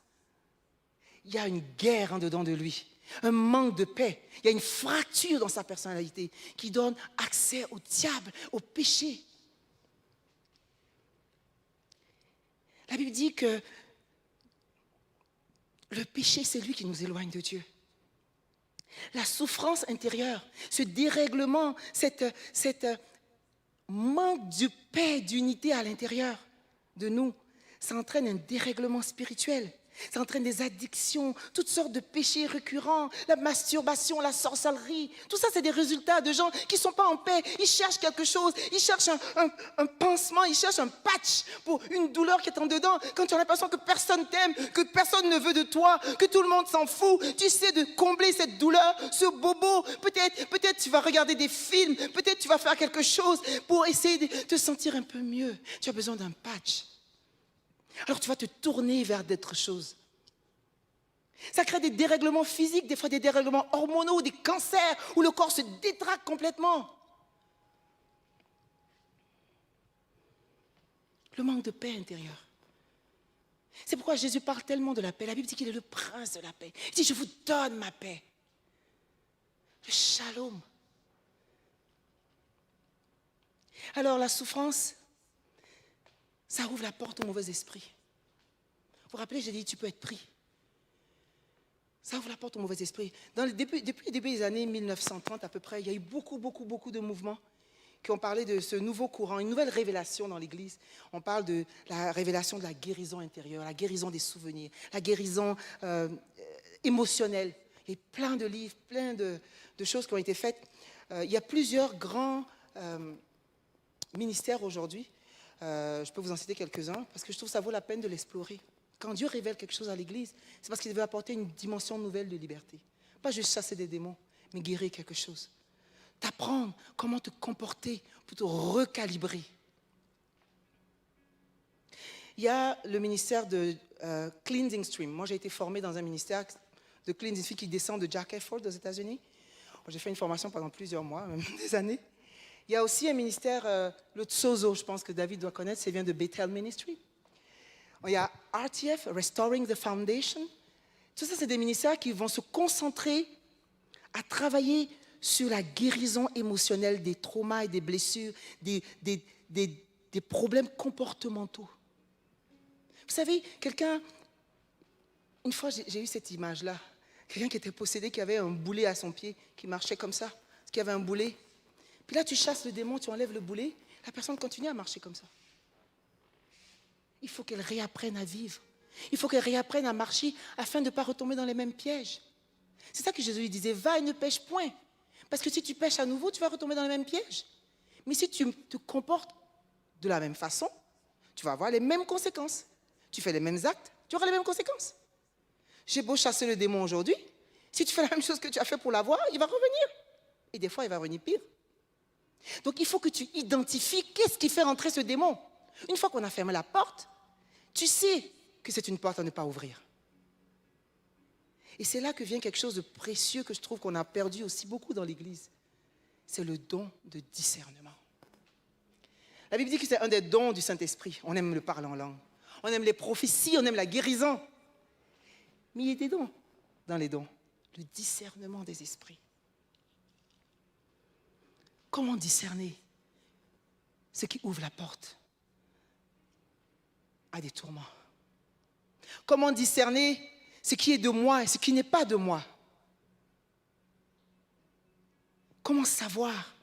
Il y a une guerre en dedans de lui, un manque de paix. Il y a une fracture dans sa personnalité qui donne accès au diable, au péché. La Bible dit que le péché, c'est lui qui nous éloigne de Dieu. La souffrance intérieure, ce dérèglement, cette manque de paix, d'unité à l'intérieur de nous, ça entraîne un dérèglement spirituel. Ça entraîne des addictions, toutes sortes de péchés récurrents, la masturbation, la sorcellerie. Tout ça, c'est des résultats de gens qui ne sont pas en paix. Ils cherchent quelque chose, ils cherchent un pansement, ils cherchent un patch pour une douleur qui est en dedans. Quand tu as l'impression que personne t'aime, que personne ne veut de toi, que tout le monde s'en fout, tu sais de combler cette douleur, ce bobo. Peut-être tu vas regarder des films, peut-être tu vas faire quelque chose pour essayer de te sentir un peu mieux. Tu as besoin d'un patch. Alors tu vas te tourner vers d'autres choses. Ça crée des dérèglements physiques, des fois des dérèglements hormonaux, des cancers, où le corps se détraque complètement. Le manque de paix intérieure. C'est pourquoi Jésus parle tellement de la paix. La Bible dit qu'il est le prince de la paix. Il dit, je vous donne ma paix. Le shalom. Alors la souffrance, ça ouvre la porte au mauvais esprit. Vous vous rappelez, j'ai dit, tu peux être pris. Ça ouvre la porte au mauvais esprit. Depuis le début des années 1930 à peu près, il y a eu beaucoup de mouvements qui ont parlé de ce nouveau courant, une nouvelle révélation dans l'Église. On parle de la révélation de la guérison intérieure, la guérison des souvenirs, la guérison émotionnelle. Il y a plein de livres, plein de choses qui ont été faites. Il y a plusieurs grands ministères aujourd'hui. Je peux vous en citer quelques-uns parce que je trouve que ça vaut la peine de l'explorer. Quand Dieu révèle quelque chose à l'Église, c'est parce qu'il veut apporter une dimension nouvelle de liberté. Pas juste chasser des démons, mais guérir quelque chose. T'apprendre comment te comporter pour te recalibrer. Il y a le ministère de Cleansing Stream. Moi, j'ai été formé dans un ministère de Cleansing Stream qui descend de Jack Efford aux États-Unis. J'ai fait une formation pendant plusieurs mois, même des années. Il y a aussi un ministère, le Tsozo, je pense que David doit connaître, ça vient de Bethel Ministry. Il y a RTF, Restoring the Foundation. Tout ça, c'est des ministères qui vont se concentrer à travailler sur la guérison émotionnelle des traumas et des blessures, des problèmes comportementaux. Vous savez, une fois j'ai eu cette image-là, quelqu'un qui était possédé, qui avait un boulet à son pied, qui marchait comme ça, qui avait un boulet. Puis là, tu chasses le démon, tu enlèves le boulet, la personne continue à marcher comme ça. Il faut qu'elle réapprenne à vivre. Il faut qu'elle réapprenne à marcher afin de ne pas retomber dans les mêmes pièges. C'est ça que Jésus lui disait, va et ne pêche point. Parce que si tu pêches à nouveau, tu vas retomber dans les mêmes pièges. Mais si tu te comportes de la même façon, tu vas avoir les mêmes conséquences. Tu fais les mêmes actes, tu auras les mêmes conséquences. J'ai beau chasser le démon aujourd'hui, si tu fais la même chose que tu as fait pour l'avoir, il va revenir. Et des fois, il va revenir pire. Donc il faut que tu identifies qu'est-ce qui fait rentrer ce démon. Une fois qu'on a fermé la porte, tu sais que c'est une porte à ne pas ouvrir. Et c'est là que vient quelque chose de précieux que je trouve qu'on a perdu aussi beaucoup dans l'Église. C'est le don de discernement. La Bible dit que c'est un des dons du Saint-Esprit. On aime le parler en langue. On aime les prophéties, on aime la guérison. Mais il y a des dons dans les dons. Le discernement des esprits. Comment discerner ce qui ouvre la porte à des tourments? Comment discerner ce qui est de moi et ce qui n'est pas de moi? Comment savoir?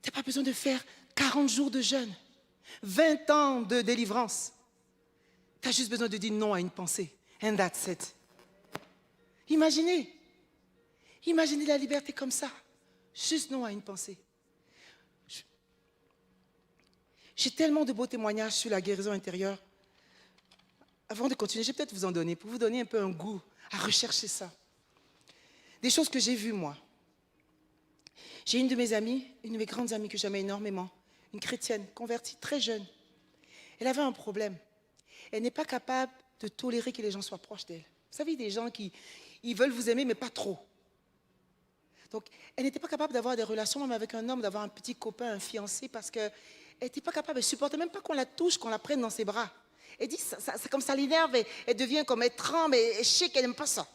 Tu n'as pas besoin de faire 40 jours de jeûne, 20 ans de délivrance. Tu as juste besoin de dire non à une pensée. And that's it. Imaginez la liberté comme ça. Juste non à une pensée. J'ai tellement de beaux témoignages sur la guérison intérieure. Avant de continuer, je vais peut-être vous en donner, pour vous donner un peu un goût à rechercher ça. Des choses que j'ai vues, moi. J'ai une de mes amies, une de mes grandes amies que j'aimais énormément, une chrétienne, convertie, très jeune. Elle avait un problème. Elle n'est pas capable de tolérer que les gens soient proches d'elle. Vous savez, des gens qui ils veulent vous aimer, mais pas trop. Donc, elle n'était pas capable d'avoir des relations même avec un homme, d'avoir un petit copain, un fiancé, parce qu'elle n'était pas capable, elle ne supportait même pas qu'on la touche, qu'on la prenne dans ses bras. Elle dit, c'est comme ça l'énerve, elle devient comme elle tremble, elle sait qu'elle n'aime pas ça.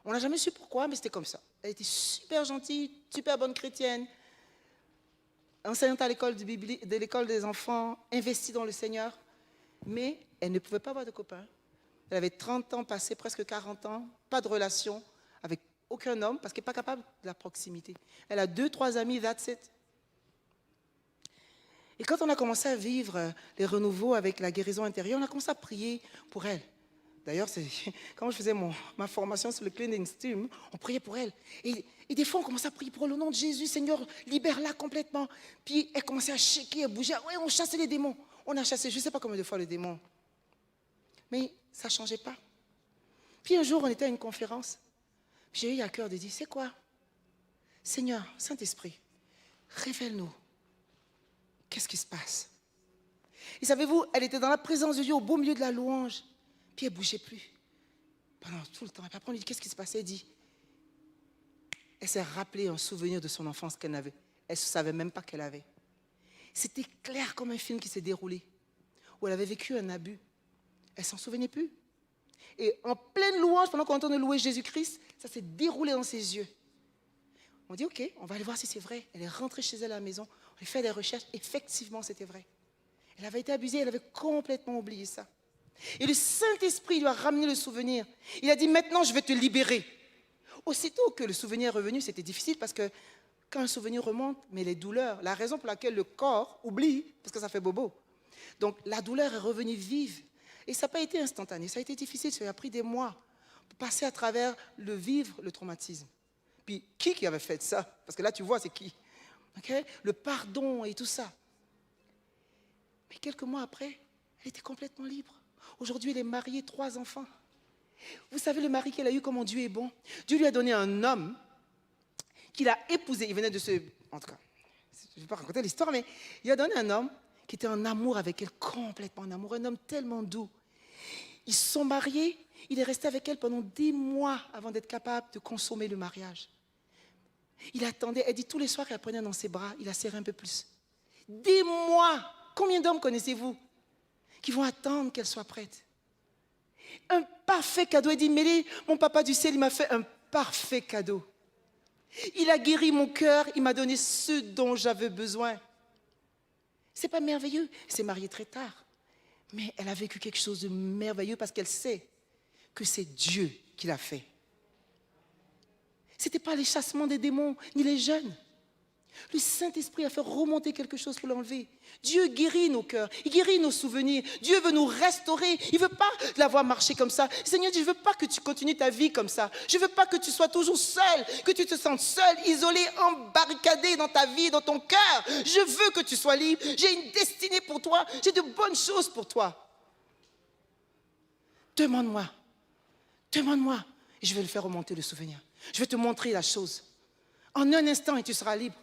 On n'a jamais su pourquoi, mais c'était comme ça. Elle était super gentille, super bonne chrétienne, enseignante à l'école de l'école des enfants, investie dans le Seigneur, mais elle ne pouvait pas avoir de copain. Elle avait 30 ans passés, presque 40 ans, pas de relation avec aucun homme, parce qu'elle n'est pas capable de la proximité. Elle a 2, 3 amis, that's it. Et quand on a commencé à vivre les renouveaux avec la guérison intérieure, on a commencé à prier pour elle. D'ailleurs, quand je faisais ma formation sur le cleaning steam, on priait pour elle. Et des fois, on commençait à prier pour elle au nom de Jésus. Seigneur, libère-la complètement. Puis elle commençait à shaker, à bouger. Oui, on chassait les démons. On a chassé, je ne sais pas combien de fois le démon. Mais ça ne changeait pas. Puis un jour, on était à une conférence. J'ai eu à cœur de dire, c'est quoi? Seigneur, Saint-Esprit, révèle-nous. Qu'est-ce qui se passe? Et savez-vous, elle était dans la présence de Dieu au beau milieu de la louange. Puis elle ne bougeait plus. Pendant tout le temps. Et puis après, on lui dit, qu'est-ce qui se passait? Elle dit, elle s'est rappelé un souvenir de son enfance qu'elle avait. Elle ne savait même pas qu'elle avait. C'était clair comme un film qui s'est déroulé, où elle avait vécu un abus. Elle ne s'en souvenait plus. Et en pleine louange, pendant qu'on entendait louer Jésus-Christ, ça s'est déroulé dans ses yeux. On dit, ok, on va aller voir si c'est vrai. Elle est rentrée chez elle à la maison, on a fait des recherches, effectivement c'était vrai. Elle avait été abusée, elle avait complètement oublié ça. Et le Saint-Esprit lui a ramené le souvenir. Il a dit, maintenant je vais te libérer. Aussitôt que le souvenir est revenu, c'était difficile parce que quand un souvenir remonte, mais les douleurs, la raison pour laquelle le corps oublie, parce que ça fait bobo. Donc la douleur est revenue vive. Et ça n'a pas été instantané, ça a été difficile, ça a pris des mois pour passer à travers le vivre, le traumatisme. Puis qui avait fait ça? Parce que là tu vois c'est qui. Okay? Le pardon et tout ça. Mais quelques mois après, elle était complètement libre. Aujourd'hui, elle est mariée, 3 enfants. Vous savez le mari qu'elle a eu, comment Dieu est bon. Dieu lui a donné un homme qu'il a épousé. Il venait de se... En tout cas, je ne vais pas raconter l'histoire, mais il a donné un homme qui était en amour avec elle, complètement en amour. Un homme tellement doux. Ils se sont mariés. Il est resté avec elle pendant des mois avant d'être capable de consommer le mariage. Il attendait. Elle dit tous les soirs qu'elle prenait dans ses bras, il la serrait un peu plus. Des mois. Combien d'hommes connaissez-vous qui vont attendre qu'elle soit prête? Un parfait cadeau. Elle dit, mais mon papa du ciel, il m'a fait un parfait cadeau. Il a guéri mon cœur, il m'a donné ce dont j'avais besoin. C'est pas merveilleux? Elle s'est mariée très tard. Mais elle a vécu quelque chose de merveilleux parce qu'elle sait que c'est Dieu qui l'a fait. Ce n'était pas les chassements des démons, ni les jeûnes. Le Saint-Esprit a fait remonter quelque chose pour l'enlever. Dieu guérit nos cœurs, il guérit nos souvenirs. Dieu veut nous restaurer. Il ne veut pas l'avoir marché comme ça. Seigneur dit, je ne veux pas que tu continues ta vie comme ça. Je ne veux pas que tu sois toujours seul, que tu te sentes seul, isolé, embarricadé dans ta vie, dans ton cœur. Je veux que tu sois libre. J'ai une destinée pour toi. J'ai de bonnes choses pour toi. Demande-moi. Demande-moi. Et je vais le faire remonter le souvenir. Je vais te montrer la chose. En un instant, et tu seras libre.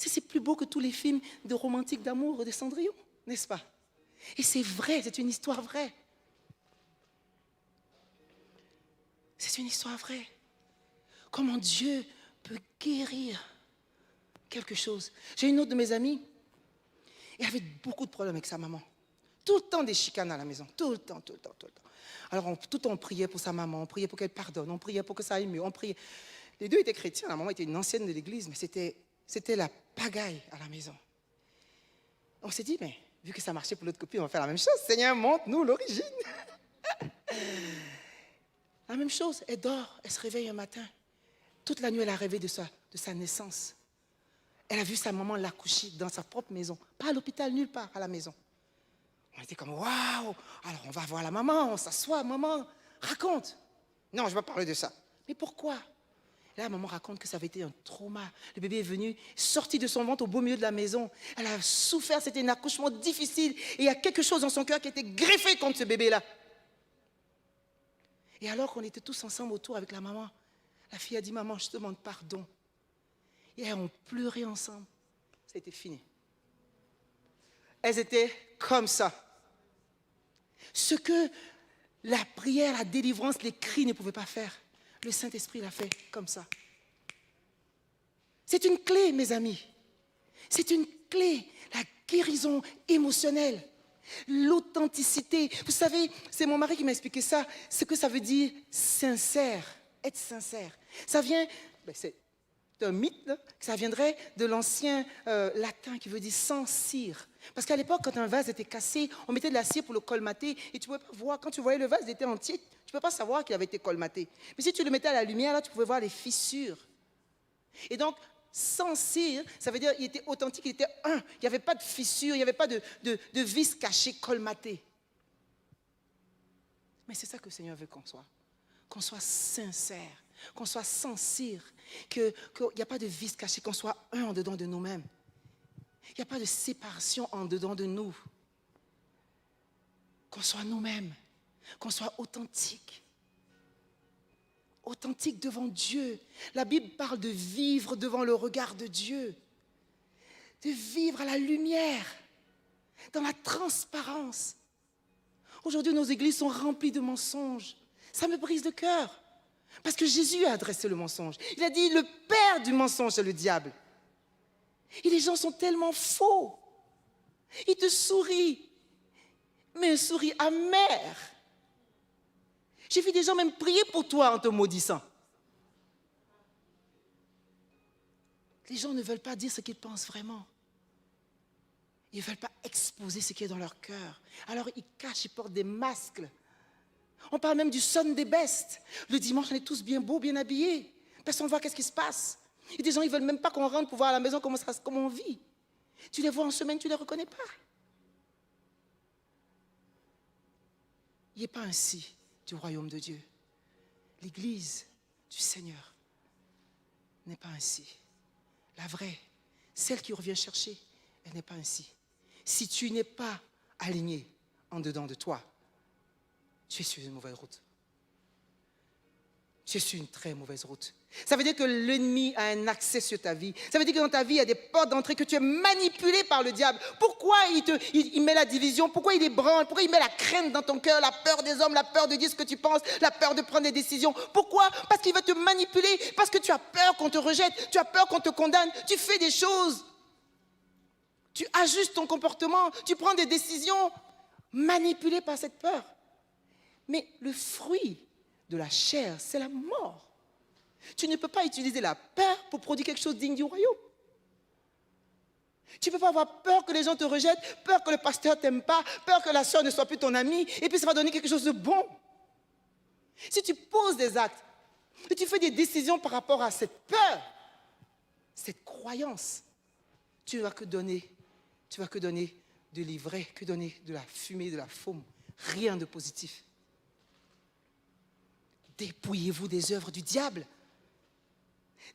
C'est plus beau que tous les films de romantiques d'amour de Cendrillon, n'est-ce pas? Et c'est vrai, c'est une histoire vraie. C'est une histoire vraie. Comment Dieu peut guérir quelque chose. J'ai une autre de mes amies, elle avait beaucoup de problèmes avec sa maman. Tout le temps des chicanes à la maison, tout le temps, tout le temps, tout le temps. Alors tout le temps on priait pour sa maman, on priait pour qu'elle pardonne, on priait pour que ça aille mieux, on priait. Les deux étaient chrétiens, la maman était une ancienne de l'église, mais c'était la pagaille à la maison. On s'est dit, mais vu que ça marchait pour l'autre copine, on va faire la même chose. Seigneur, montre-nous l'origine. La même chose, elle dort, elle se réveille un matin. Toute la nuit, elle a rêvé de sa naissance. Elle a vu sa maman l'accoucher dans sa propre maison. Pas à l'hôpital, nulle part, à la maison. On était comme, waouh! Alors on va voir la maman, on s'assoit, maman, raconte. Non, je ne vais pas parler de ça. Mais pourquoi? Là, maman raconte que ça avait été un trauma. Le bébé est venu, sorti de son ventre au beau milieu de la maison. Elle a souffert, c'était un accouchement difficile. Et il y a quelque chose dans son cœur qui était greffé contre ce bébé-là. Et alors qu'on était tous ensemble autour avec la maman, la fille a dit, maman, je te demande pardon. Et elles ont pleuré ensemble. Ça a été fini. Elles étaient comme ça. Ce que la prière, la délivrance, les cris ne pouvaient pas faire, le Saint-Esprit l'a fait comme ça. C'est une clé, mes amis. C'est une clé, la guérison émotionnelle, l'authenticité. Vous savez, c'est mon mari qui m'a expliqué ça, ce que ça veut dire sincère, être sincère. Ça vient, c'est un mythe, là, ça viendrait de l'ancien latin qui veut dire sans cire. Parce qu'à l'époque, quand un vase était cassé, on mettait de la cire pour le colmater et tu ne pouvais pas voir, quand tu voyais le vase, il était entier, tu ne pouvais pas savoir qu'il avait été colmaté. Mais si tu le mettais à la lumière, là, tu pouvais voir les fissures. Et donc, sans cire, ça veut dire qu'il était authentique, il était un. Il n'y avait pas de fissures, il n'y avait pas de vis cachées, colmatées. Mais c'est ça que le Seigneur veut qu'on soit sincère, qu'on soit sans cire, qu'il n'y a pas de vis cachées, qu'on soit un en dedans de nous-mêmes. Il n'y a pas de séparation en dedans de nous. Qu'on soit nous-mêmes, qu'on soit authentique. Authentique devant Dieu. La Bible parle de vivre devant le regard de Dieu. De vivre à la lumière, dans la transparence. Aujourd'hui, nos églises sont remplies de mensonges. Ça me brise le cœur. Parce que Jésus a adressé le mensonge. Il a dit, le père du mensonge, c'est le diable. Et les gens sont tellement faux. Ils te sourient, mais un sourire amer. J'ai vu des gens même prier pour toi en te maudissant. Les gens ne veulent pas dire ce qu'ils pensent vraiment. Ils ne veulent pas exposer ce qui est dans leur cœur. Alors ils cachent, ils portent des masques. On parle même du Sunday best. Le dimanche, on est tous bien beaux, bien habillés. Personne ne voit qu'est-ce qui se passe. Et des gens, ils ne veulent même pas qu'on rentre pour voir à la maison comment on vit. Tu les vois en semaine, tu ne les reconnais pas. Il n'est pas ainsi du royaume de Dieu. L'Église du Seigneur n'est pas ainsi. La vraie, celle qui revient chercher, elle n'est pas ainsi. Si tu n'es pas aligné en dedans de toi, tu es sur une mauvaise route. Tu es sur une très mauvaise route. Ça veut dire que l'ennemi a un accès sur ta vie. Ça veut dire que dans ta vie, il y a des portes d'entrée, que tu es manipulé par le diable. Pourquoi il met la division? Pourquoi il ébranle? Pourquoi il met la crainte dans ton cœur? La peur des hommes, la peur de dire ce que tu penses, la peur de prendre des décisions. Pourquoi? Parce qu'il va te manipuler, parce que tu as peur qu'on te rejette, tu as peur qu'on te condamne. Tu fais des choses. Tu ajustes ton comportement, tu prends des décisions manipulées par cette peur. Mais le fruit de la chair, c'est la mort. Tu ne peux pas utiliser la peur pour produire quelque chose digne du royaume. Tu ne peux pas avoir peur que les gens te rejettent, peur que le pasteur ne t'aime pas, peur que la soeur ne soit plus ton amie, et puis ça va donner quelque chose de bon. Si tu poses des actes, et tu fais des décisions par rapport à cette peur, cette croyance, tu ne vas que donner de l'ivraie, que donner de la fumée, de la faume, rien de positif. Dépouillez-vous des œuvres du diable.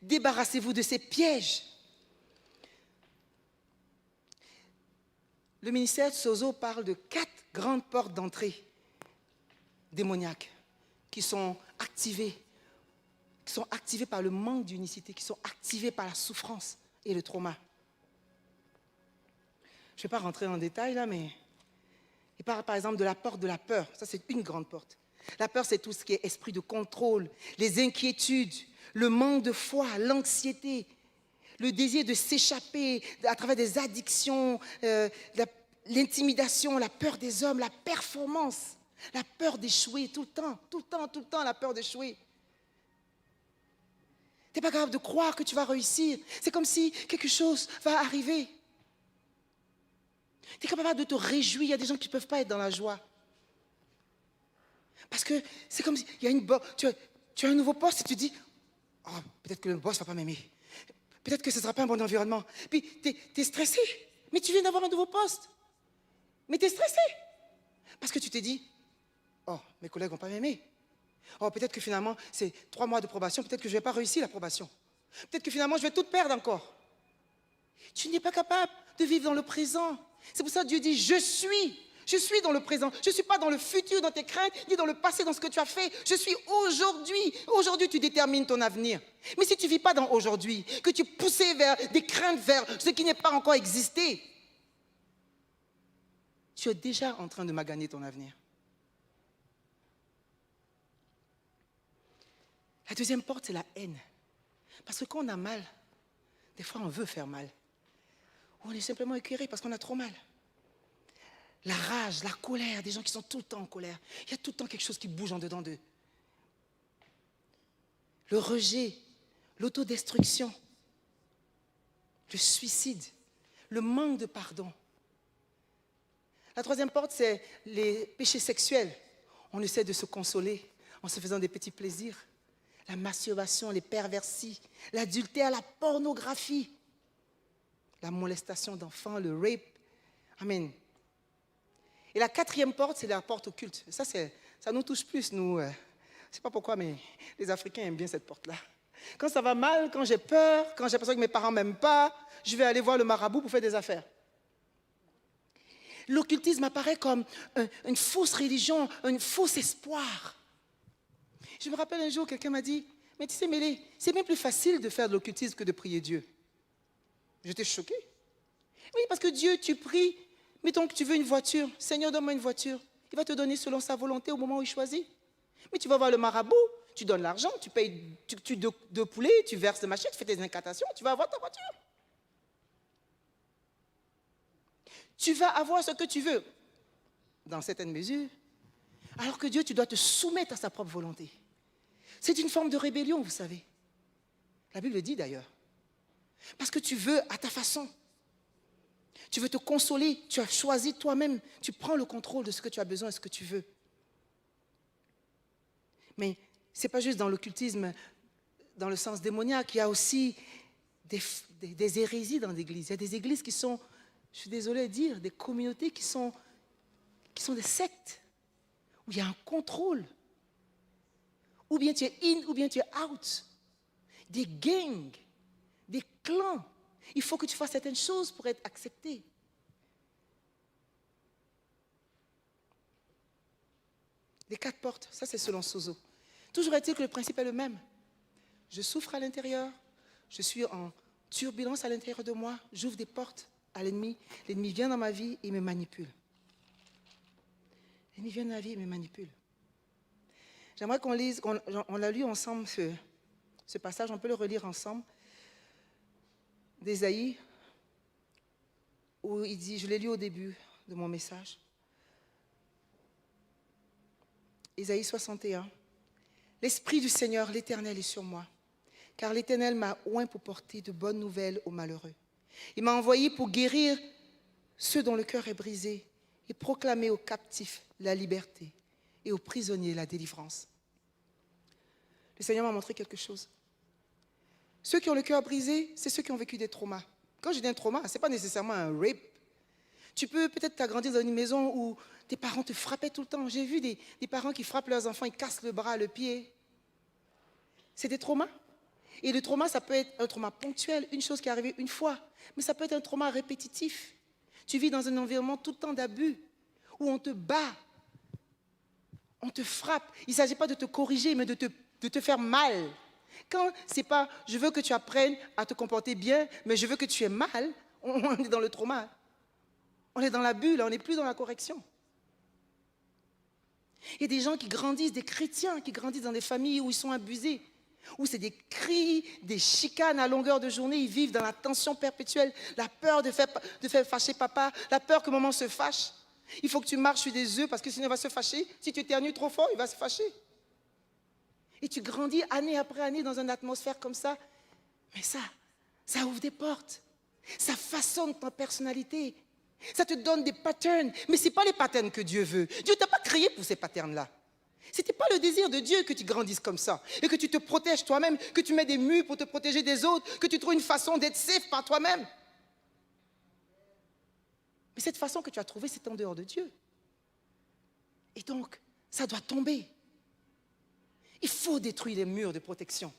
Débarrassez-vous de ces pièges. Le ministère de Sozo parle de 4 grandes portes d'entrée démoniaques qui sont activées par le manque d'unicité, qui sont activées par la souffrance et le trauma. Je ne vais pas rentrer en détail là, mais il parle par exemple de la porte de la peur. Ça, c'est une grande porte. La peur, c'est tout ce qui est esprit de contrôle, les inquiétudes, le manque de foi, l'anxiété, le désir de s'échapper à travers des addictions, l'intimidation, la peur des hommes, la performance, la peur d'échouer tout le temps, tout le temps, tout le temps, la peur d'échouer. Tu n'es pas capable de croire que tu vas réussir. C'est comme si quelque chose va arriver. Tu es capable de te réjouir. Il y a des gens qui ne peuvent pas être dans la joie. Parce que c'est comme si il y a tu as un nouveau poste et tu dis, oh, peut-être que le boss ne va pas m'aimer. Peut-être que ce ne sera pas un bon environnement. Puis tu es stressé. Mais tu viens d'avoir un nouveau poste. Mais tu es stressé. Parce que tu t'es dit, oh, mes collègues ne vont pas m'aimer. Oh, peut-être que finalement, c'est 3 mois de probation. Peut-être que je ne vais pas réussir la probation. Peut-être que finalement, je vais tout perdre encore. Tu n'es pas capable de vivre dans le présent. C'est pour ça que Dieu dit, je suis dans le présent. Je ne suis pas dans le futur, dans tes craintes, ni dans le passé, dans ce que tu as fait. Je suis aujourd'hui. Aujourd'hui, tu détermines ton avenir. Mais si tu ne vis pas dans aujourd'hui, que tu es poussé vers des craintes, vers ce qui n'est pas encore existé, tu es déjà en train de maganer ton avenir. La deuxième porte, c'est la haine. Parce que quand on a mal, des fois on veut faire mal. Ou on est simplement écœuré parce qu'on a trop mal. La rage, la colère, des gens qui sont tout le temps en colère. Il y a tout le temps quelque chose qui bouge en dedans d'eux. Le rejet, l'autodestruction, le suicide, le manque de pardon. La troisième porte, c'est les péchés sexuels. On essaie de se consoler en se faisant des petits plaisirs. La masturbation, les perversies, l'adultère, la pornographie, la molestation d'enfants, le rape. Amen. Et la quatrième porte, c'est la porte occulte. Ça nous touche plus, nous. Je ne sais pas pourquoi, mais les Africains aiment bien cette porte-là. Quand ça va mal, quand j'ai peur, quand j'ai l'impression que mes parents ne m'aiment pas, je vais aller voir le marabout pour faire des affaires. L'occultisme apparaît comme une fausse religion, un faux espoir. Je me rappelle un jour, quelqu'un m'a dit, mais tu sais, Mélé, c'est bien plus facile de faire de l'occultisme que de prier Dieu. J'étais choquée. Oui, parce que Dieu, tu pries, mettons que tu veux une voiture, Seigneur, donne-moi une voiture. Il va te donner selon sa volonté au moment où il choisit. Mais tu vas voir le marabout, tu donnes l'argent, tu payes deux poulets, tu verses le machin, tu fais tes incantations, tu vas avoir ta voiture. Tu vas avoir ce que tu veux, dans certaines mesures, alors que Dieu, tu dois te soumettre à sa propre volonté. C'est une forme de rébellion, vous savez. La Bible le dit d'ailleurs. Parce que tu veux à ta façon. Tu veux te consoler, tu as choisi toi-même, tu prends le contrôle de ce que tu as besoin et ce que tu veux. Mais ce n'est pas juste dans l'occultisme, dans le sens démoniaque, il y a aussi des hérésies dans l'Église. Il y a des églises qui sont, je suis désolée de dire, des communautés qui sont des sectes, où il y a un contrôle. Ou bien tu es in, ou bien tu es out. Des gangs, des clans. Il faut que tu fasses certaines choses pour être accepté. Les 4 portes, ça c'est selon Sozo. Toujours est-il que le principe est le même. Je souffre à l'intérieur, je suis en turbulence à l'intérieur de moi, j'ouvre des portes à l'ennemi, l'ennemi vient dans ma vie et me manipule. L'ennemi vient dans ma vie et me manipule. J'aimerais qu'on lise, on l'a lu ensemble ce passage, on peut le relire ensemble, d'Ésaïe, où il dit, je l'ai lu au début de mon message, Ésaïe 61, « L'Esprit du Seigneur, l'Éternel, est sur moi, car l'Éternel m'a oint pour porter de bonnes nouvelles aux malheureux. Il m'a envoyé pour guérir ceux dont le cœur est brisé et proclamer aux captifs la liberté et aux prisonniers la délivrance. » Le Seigneur m'a montré quelque chose. Ceux qui ont le cœur brisé, c'est ceux qui ont vécu des traumas. Quand je dis un trauma, ce n'est pas nécessairement un rape. Tu peux peut-être t'agrandir dans une maison où tes parents te frappaient tout le temps. J'ai vu des parents qui frappent leurs enfants, ils cassent le bras, le pied. C'est des traumas. Et le trauma, ça peut être un trauma ponctuel, une chose qui est arrivée une fois. Mais ça peut être un trauma répétitif. Tu vis dans un environnement tout le temps d'abus, où on te bat, on te frappe. Il ne s'agit pas de te corriger, mais de te faire mal. Quand c'est pas, je veux que tu apprennes à te comporter bien, mais je veux que tu aies mal, on est dans le trauma. On est dans la bulle, on n'est plus dans la correction. Il y a des gens qui grandissent, des chrétiens qui grandissent dans des familles où ils sont abusés, où c'est des cris, des chicanes à longueur de journée. Ils vivent dans la tension perpétuelle, la peur de faire fâcher papa, la peur que maman se fâche. Il faut que tu marches sur des œufs parce que sinon il va se fâcher. Si tu éternues trop fort, il va se fâcher. Et tu grandis année après année dans une atmosphère comme ça. Mais ça ouvre des portes. Ça façonne ta personnalité. Ça te donne des patterns. Mais ce n'est pas les patterns que Dieu veut. Dieu ne t'a pas créé pour ces patterns-là. Ce n'était pas le désir de Dieu que tu grandisses comme ça. Et que tu te protèges toi-même, que tu mets des murs pour te protéger des autres, que tu trouves une façon d'être safe par toi-même. Mais cette façon que tu as trouvée, c'est en dehors de Dieu. Et donc, ça doit tomber. Il faut détruire les murs de protection.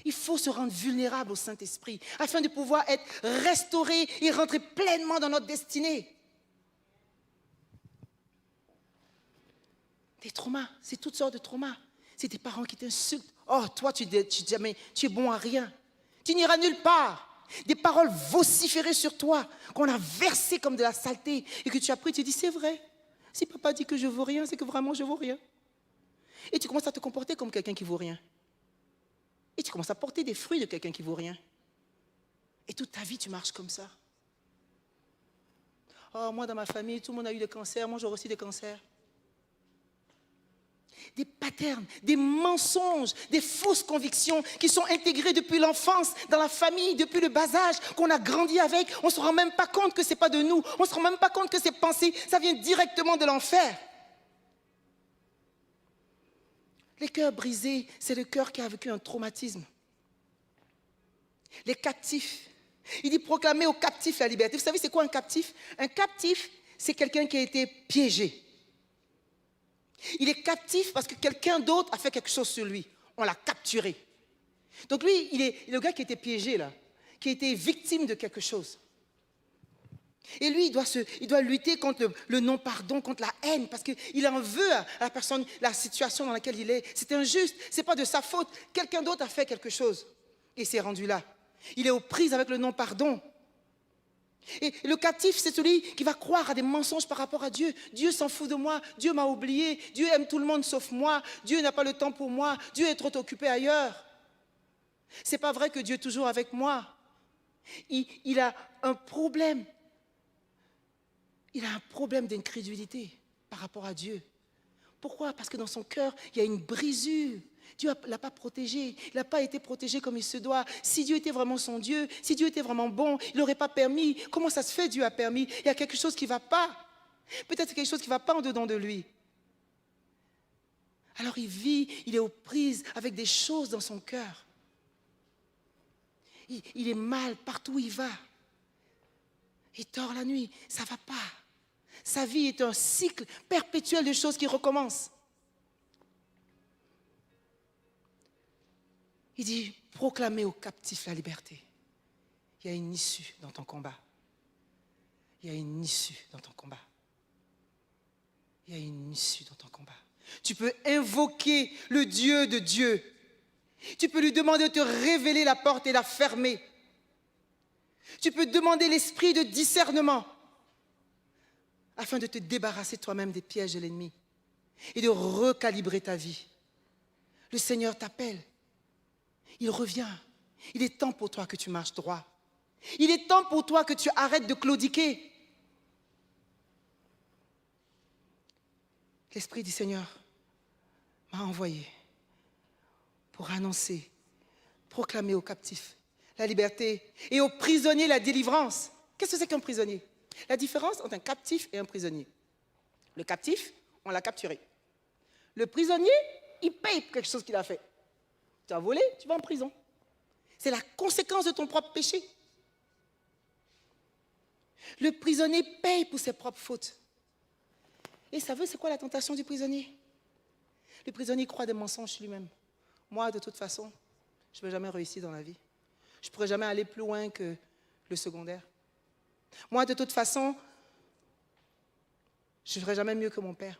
Il faut se rendre vulnérable au Saint-Esprit afin de pouvoir être restauré et rentrer pleinement dans notre destinée. Des traumas, c'est toutes sortes de traumas. C'est tes parents qui t'insultent. Oh, toi, tu es bon à rien. Tu n'iras nulle part. Des paroles vociférées sur toi, qu'on a versées comme de la saleté, et que tu as pris, tu dis, c'est vrai. Si papa dit que je ne vaux rien, c'est que vraiment je ne vaux rien. Et tu commences à te comporter comme quelqu'un qui ne vaut rien. Et tu commences à porter des fruits de quelqu'un qui ne vaut rien. Et toute ta vie, tu marches comme ça. Oh, moi, dans ma famille, tout le monde a eu des cancers. Moi, j'aurai aussi des cancers. Des patterns, des mensonges, des fausses convictions qui sont intégrées depuis l'enfance, dans la famille, depuis le bas âge, qu'on a grandi avec. On ne se rend même pas compte que ce n'est pas de nous. On ne se rend même pas compte que ces pensées, ça vient directement de l'enfer. Les cœurs brisés, c'est le cœur qui a vécu un traumatisme. Les captifs. Il dit proclamer aux captifs la liberté. Vous savez, c'est quoi un captif? Un captif, c'est quelqu'un qui a été piégé. Il est captif parce que quelqu'un d'autre a fait quelque chose sur lui. On l'a capturé. Donc lui, il est le gars qui a été piégé là, qui a été victime de quelque chose. Et lui, il doit lutter contre le non-pardon, contre la haine, parce qu'il en veut à la personne, la situation dans laquelle il est. C'est injuste, ce n'est pas de sa faute. Quelqu'un d'autre a fait quelque chose et s'est rendu là. Il est aux prises avec le non-pardon. Et le captif, c'est celui qui va croire à des mensonges par rapport à Dieu. Dieu s'en fout de moi, Dieu m'a oublié, Dieu aime tout le monde sauf moi, Dieu n'a pas le temps pour moi, Dieu est trop occupé ailleurs. Ce n'est pas vrai que Dieu est toujours avec moi. Il a un problème. Il a un problème d'incrédulité par rapport à Dieu. Pourquoi? Parce que dans son cœur, il y a une brisure. Dieu ne l'a pas protégé. Il n'a pas été protégé comme il se doit. Si Dieu était vraiment son Dieu, si Dieu était vraiment bon, il n'aurait pas permis. Comment ça se fait, Dieu a permis? Il y a quelque chose qui ne va pas. Peut-être quelque chose qui ne va pas en dedans de lui. Alors il vit, il est aux prises avec des choses dans son cœur. Il est mal partout où il va. Il dort la nuit, ça ne va pas. Sa vie est un cycle perpétuel de choses qui recommencent. Il dit, proclamez aux captifs la liberté. Il y a une issue dans ton combat. Il y a une issue dans ton combat. Il y a une issue dans ton combat. Tu peux invoquer le Dieu de Dieu. Tu peux lui demander de te révéler la porte et la fermer. Tu peux demander l'esprit de discernement afin de te débarrasser toi-même des pièges de l'ennemi et de recalibrer ta vie. Le Seigneur t'appelle. Il revient. Il est temps pour toi que tu marches droit. Il est temps pour toi que tu arrêtes de claudiquer. L'Esprit du Seigneur m'a envoyé pour annoncer, proclamer aux captifs la liberté et aux prisonniers la délivrance. Qu'est-ce que c'est qu'un prisonnier? La différence entre un captif et un prisonnier. Le captif, on l'a capturé. Le prisonnier, il paye pour quelque chose qu'il a fait. Tu as volé, tu vas en prison. C'est la conséquence de ton propre péché. Le prisonnier paye pour ses propres fautes. Et ça veut, c'est quoi la tentation du prisonnier? Le prisonnier croit des mensonges sur lui-même. Moi, de toute façon, je ne vais jamais réussir dans la vie. Je ne pourrai jamais aller plus loin que le secondaire. Moi, de toute façon, je ne ferai jamais mieux que mon père.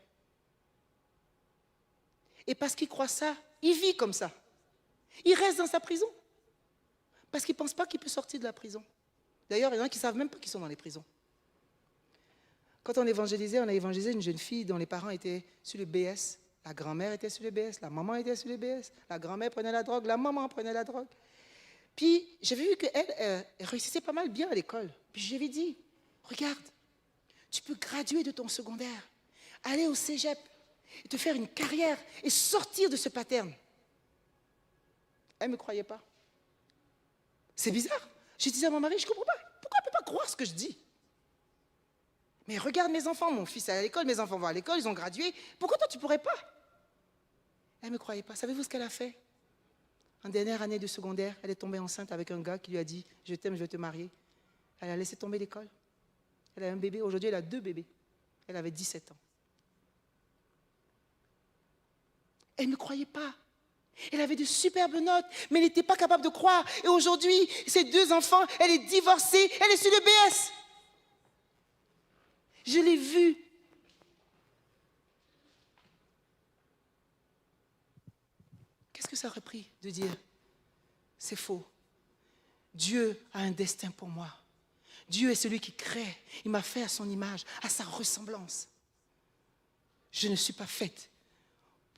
Et parce qu'il croit ça, il vit comme ça. Il reste dans sa prison. Parce qu'il ne pense pas qu'il peut sortir de la prison. D'ailleurs, il y en a qui ne savent même pas qu'ils sont dans les prisons. Quand on évangélisait, on a évangélisé une jeune fille dont les parents étaient sur le BS. La grand-mère était sur le BS, la maman était sur le BS, la grand-mère prenait la drogue, la maman prenait la drogue. Puis j'avais vu qu'elle elle réussissait pas mal bien à l'école. Puis je lui avais dit, regarde, tu peux graduer de ton secondaire, aller au cégep, et te faire une carrière et sortir de ce pattern. Elle ne me croyait pas. C'est bizarre. Je disais à mon mari, je ne comprends pas. Pourquoi elle ne peut pas croire ce que je dis? Mais regarde mes enfants, mon fils est à l'école, mes enfants vont à l'école, ils ont gradué. Pourquoi toi, tu ne pourrais pas? Elle ne me croyait pas. Savez-vous ce qu'elle a fait? En dernière année de secondaire, elle est tombée enceinte avec un gars qui lui a dit, je t'aime, je vais te marier. Elle a laissé tomber l'école. Elle a un bébé. Aujourd'hui, elle a 2 bébés. Elle avait 17 ans. Elle ne me croyait pas. Elle avait de superbes notes, mais elle n'était pas capable de croire. Et aujourd'hui, ses 2 enfants, elle est divorcée, elle est sur le BS. Je l'ai vue. Qu'est-ce que ça aurait pris de dire, c'est faux. Dieu a un destin pour moi. Dieu est celui qui crée. Il m'a fait à son image, à sa ressemblance. Je ne suis pas faite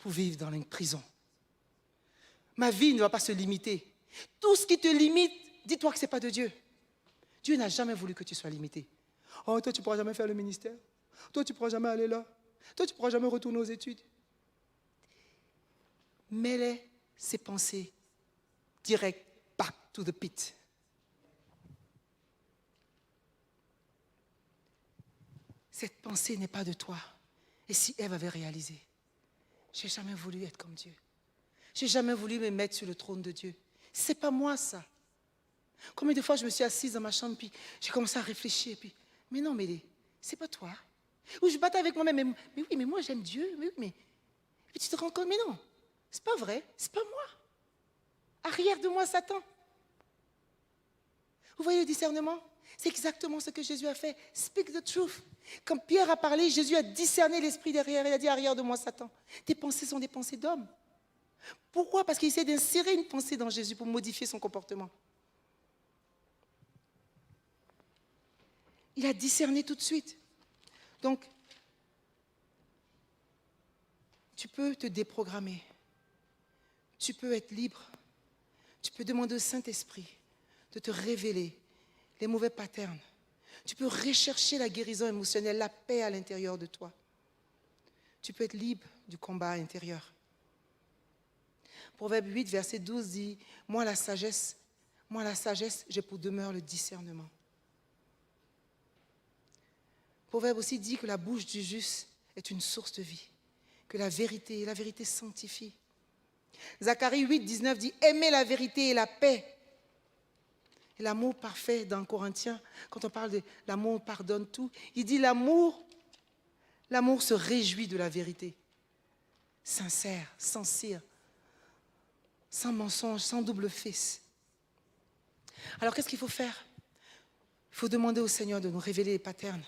pour vivre dans une prison. Ma vie ne va pas se limiter. Tout ce qui te limite, dis-toi que ce n'est pas de Dieu. Dieu n'a jamais voulu que tu sois limité. Oh, toi, tu ne pourras jamais faire le ministère. Toi, tu ne pourras jamais aller là. Toi, tu ne pourras jamais retourner aux études. Mets-les, ces pensées, direct, back to the pit. Cette pensée n'est pas de toi. Et si Ève avait réalisé, je n'ai jamais voulu être comme Dieu. Je n'ai jamais voulu me mettre sur le trône de Dieu. Ce n'est pas moi, ça. Combien de fois je me suis assise dans ma chambre, puis j'ai commencé à réfléchir, puis, mais non, mais c'est pas toi. Ou je battais avec moi-même, mais oui, mais moi j'aime Dieu, mais. Et puis tu te rends compte, mais non, c'est pas vrai, c'est pas moi. Arrière de moi, Satan. Vous voyez le discernement? C'est exactement ce que Jésus a fait. Speak the truth. Quand Pierre a parlé, Jésus a discerné l'esprit derrière. Il a dit, arrière de moi, Satan. Tes pensées sont des pensées d'homme. Pourquoi? Parce qu'il essaie d'insérer une pensée dans Jésus pour modifier son comportement. Il a discerné tout de suite. Donc, tu peux te déprogrammer. Tu peux être libre. Tu peux demander au Saint-Esprit de te révéler les mauvais patterns. Tu peux rechercher la guérison émotionnelle, la paix à l'intérieur de toi. Tu peux être libre du combat intérieur. Proverbe 8, verset 12 dit, moi la sagesse, j'ai pour demeure le discernement. Proverbe aussi dit que la bouche du juste est une source de vie, que la vérité sanctifie. Zacharie 8, 19 dit, aimez la vérité et la paix. Et l'amour parfait dans Corinthiens, quand on parle de l'amour pardonne tout, il dit l'amour se réjouit de la vérité. Sincère, sans cire, sans mensonge, sans double face. Alors qu'est-ce qu'il faut faire? Il faut demander au Seigneur de nous révéler les patterns.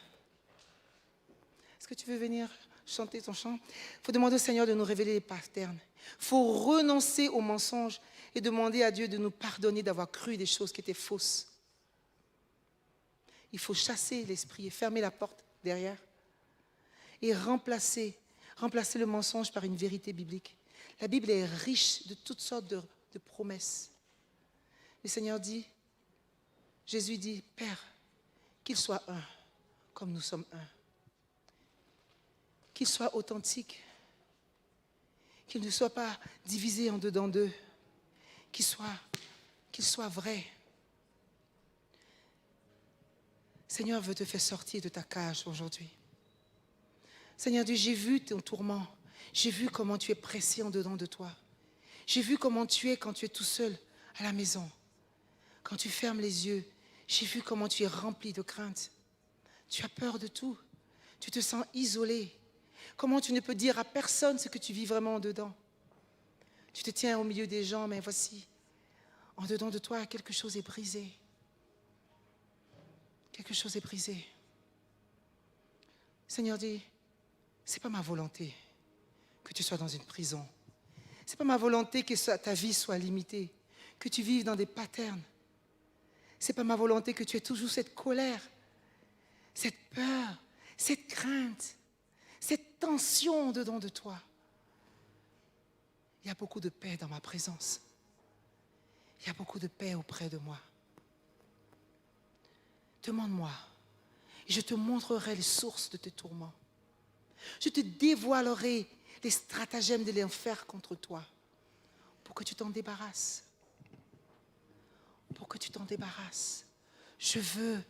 Est-ce que tu veux venir chanter ton chant? Il faut demander au Seigneur de nous révéler les patterns. Il faut renoncer aux mensonges et demander à Dieu de nous pardonner d'avoir cru des choses qui étaient fausses. Il faut chasser l'esprit et fermer la porte derrière et remplacer le mensonge par une vérité biblique. La Bible est riche de toutes sortes de promesses. Le Seigneur dit, Jésus dit, Père, qu'il soit un, comme nous sommes un. Qu'il soit authentique, qu'il ne soit pas divisé en dedans d'eux, qu'il soit vrai. Seigneur veut te faire sortir de ta cage aujourd'hui. Seigneur Dieu, j'ai vu ton tourment, j'ai vu comment tu es pressé en dedans de toi. J'ai vu comment tu es quand tu es tout seul à la maison. Quand tu fermes les yeux, j'ai vu comment tu es rempli de crainte. Tu as peur de tout, tu te sens isolé. Comment tu ne peux dire à personne ce que tu vis vraiment en dedans? Tu te tiens au milieu des gens, mais voici, en dedans de toi, quelque chose est brisé. Quelque chose est brisé. Seigneur dit, ce n'est pas ma volonté que tu sois dans une prison. Ce n'est pas ma volonté que ta vie soit limitée, que tu vives dans des patterns. Ce n'est pas ma volonté que tu aies toujours cette colère, cette peur, cette crainte, cette tension dedans de toi. Il y a beaucoup de paix dans ma présence. Il y a beaucoup de paix auprès de moi. Demande-moi et je te montrerai les sources de tes tourments. Je te dévoilerai les stratagèmes de l'enfer contre toi pour que tu t'en débarrasses. Pour que tu t'en débarrasses. Je veux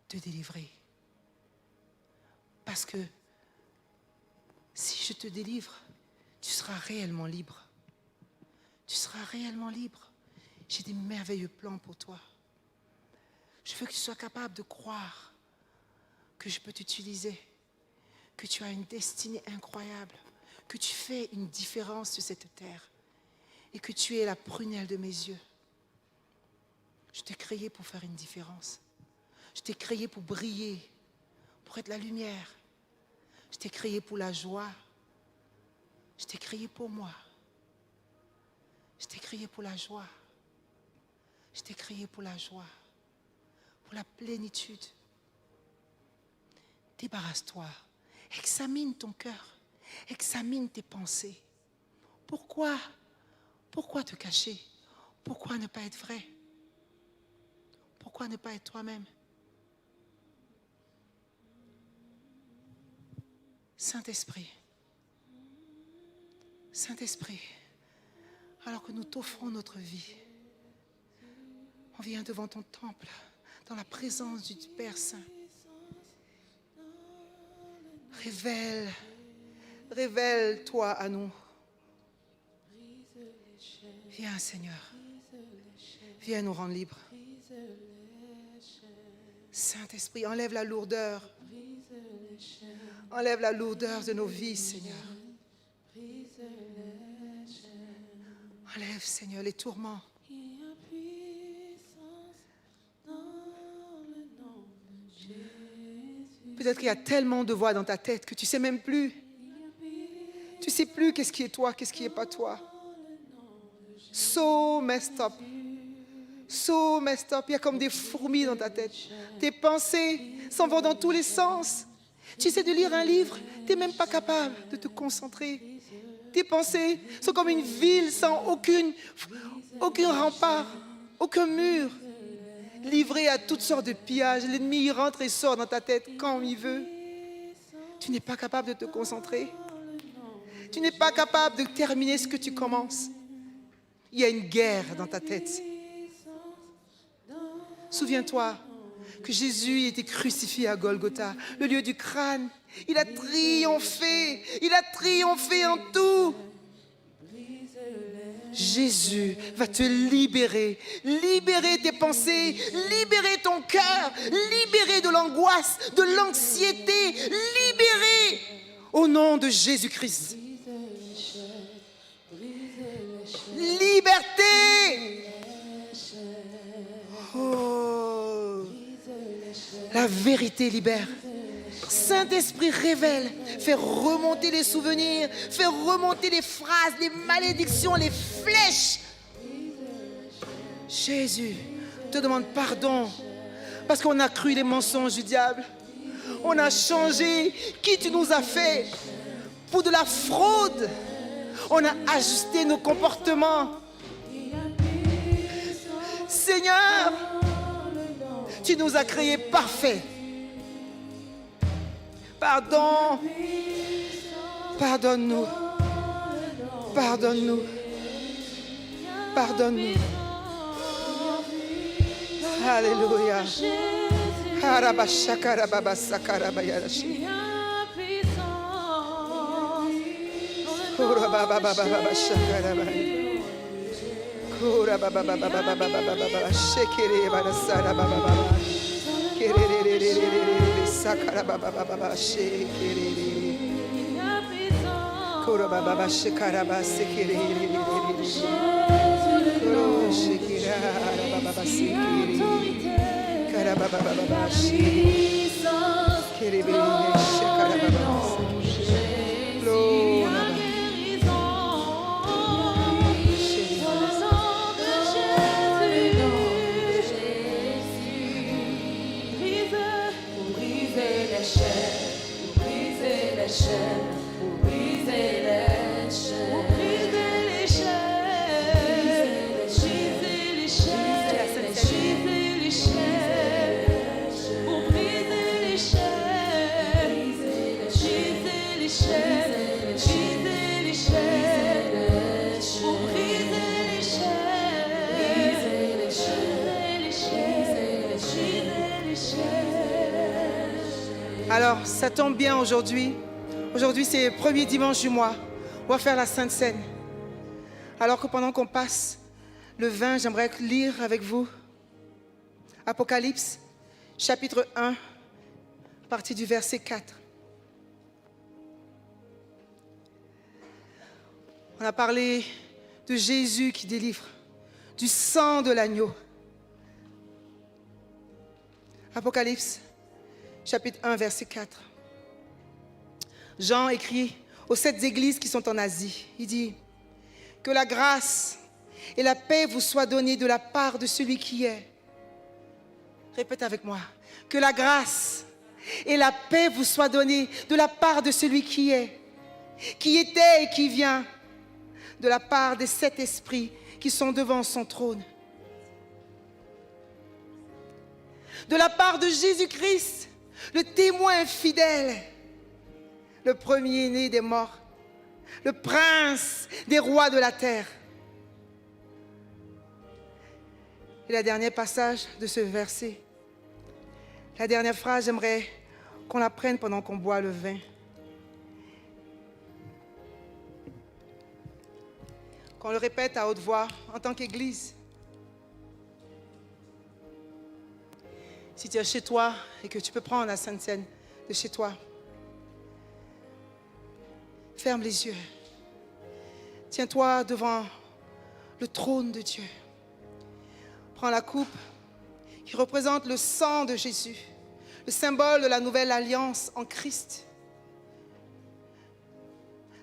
te délivrer. Parce que si je te délivre, tu seras réellement libre. Tu seras réellement libre. J'ai des merveilleux plans pour toi. Je veux que tu sois capable de croire que je peux t'utiliser, que tu as une destinée incroyable, que tu fais une différence sur cette terre et que tu es la prunelle de mes yeux. Je t'ai créé pour faire une différence. Je t'ai créé pour briller, pour être la lumière. Je t'ai créé pour la joie. Je t'ai créé pour moi. Je t'ai créé pour la joie. Je t'ai créé pour la joie, pour la plénitude. Débarrasse-toi. Examine ton cœur. Examine tes pensées. Pourquoi te cacher? Pourquoi ne pas être vrai? Pourquoi ne pas être toi-même? Saint-Esprit, Saint-Esprit, alors que nous t'offrons notre vie, on vient devant ton temple, dans la présence du Père Saint. Révèle-toi à nous. Viens, Seigneur. Viens nous rendre libres. Saint-Esprit, enlève la lourdeur. Enlève la lourdeur de nos vies, Seigneur. Enlève, Seigneur, les tourments. Peut-être qu'il y a tellement de voix dans ta tête que tu ne sais même plus. Tu ne sais plus qu'est-ce qui est toi, qu'est-ce qui n'est pas toi. So messed up. So messed up. Il y a comme des fourmis dans ta tête. Tes pensées s'en vont dans tous les sens. Tu essaies de lire un livre, tu n'es même pas capable de te concentrer. Tes pensées sont comme une ville sans aucun rempart, aucun mur, livré à toutes sortes de pillages. L'ennemi rentre et sort dans ta tête quand il veut. Tu n'es pas capable de te concentrer. Tu n'es pas capable de terminer ce que tu commences. Il y a une guerre dans ta tête. Souviens-toi que Jésus était crucifié à Golgotha, le lieu du crâne. Il a triomphé. Il a triomphé en tout. Jésus va te libérer. Libérer tes pensées. Libérer ton cœur. Libérer de l'angoisse, de l'anxiété. Libérer au nom de Jésus-Christ. Liberté. Oh. La vérité libère. Saint-Esprit révèle, fait remonter les souvenirs, fait remonter les phrases, les malédictions, les flèches. Jésus te demande pardon parce qu'on a cru les mensonges du diable. On a changé qui tu nous as fait pour de la fraude. On a ajusté nos comportements. Seigneur, tu nous as créés parfaits. Pardon. Pardonne-nous. Pardonne-nous. Pardonne-nous. Alléluia. Alors, ça tombe bien aujourd'hui. Aujourd'hui, c'est le premier dimanche du mois. On va faire la Sainte Seine. Alors que pendant qu'on passe le vin, j'aimerais lire avec vous Apocalypse, chapitre 1, à partir du verset 4. On a parlé de Jésus qui délivre, du sang de l'agneau. Apocalypse, chapitre 1, verset 4. Jean écrit aux 7 églises qui sont en Asie. Il dit « Que la grâce et la paix vous soient données de la part de celui qui est. » Répète avec moi. « Que la grâce et la paix vous soient données de la part de celui qui est, qui était et qui vient, de la part des 7 esprits qui sont devant son trône. De la part de Jésus-Christ, le témoin fidèle, le premier-né des morts, le prince des rois de la terre. » Et le dernier passage de ce verset, la dernière phrase, j'aimerais qu'on la prenne pendant qu'on boit le vin. Qu'on le répète à haute voix en tant qu'Église. Si tu es chez toi et que tu peux prendre la Sainte Seine de chez toi, ferme les yeux. Tiens-toi devant le trône de Dieu. Prends la coupe qui représente le sang de Jésus, le symbole de la nouvelle alliance en Christ,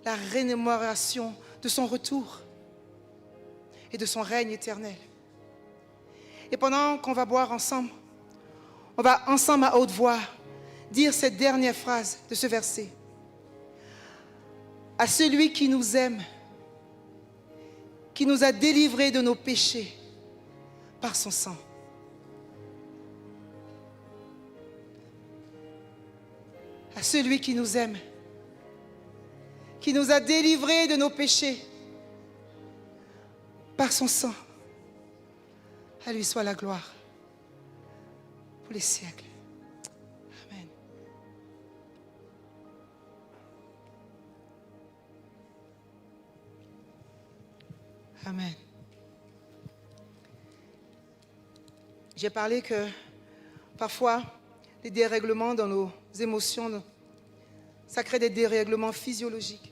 la rémémoration de son retour et de son règne éternel. Et pendant qu'on va boire ensemble, on va ensemble à haute voix dire cette dernière phrase de ce verset. À celui qui nous aime, qui nous a délivrés de nos péchés par son sang. À celui qui nous aime, qui nous a délivrés de nos péchés par son sang. À lui soit la gloire pour les siècles. Amen. Amen. J'ai parlé que parfois, les dérèglements dans nos émotions, ça crée des dérèglements physiologiques,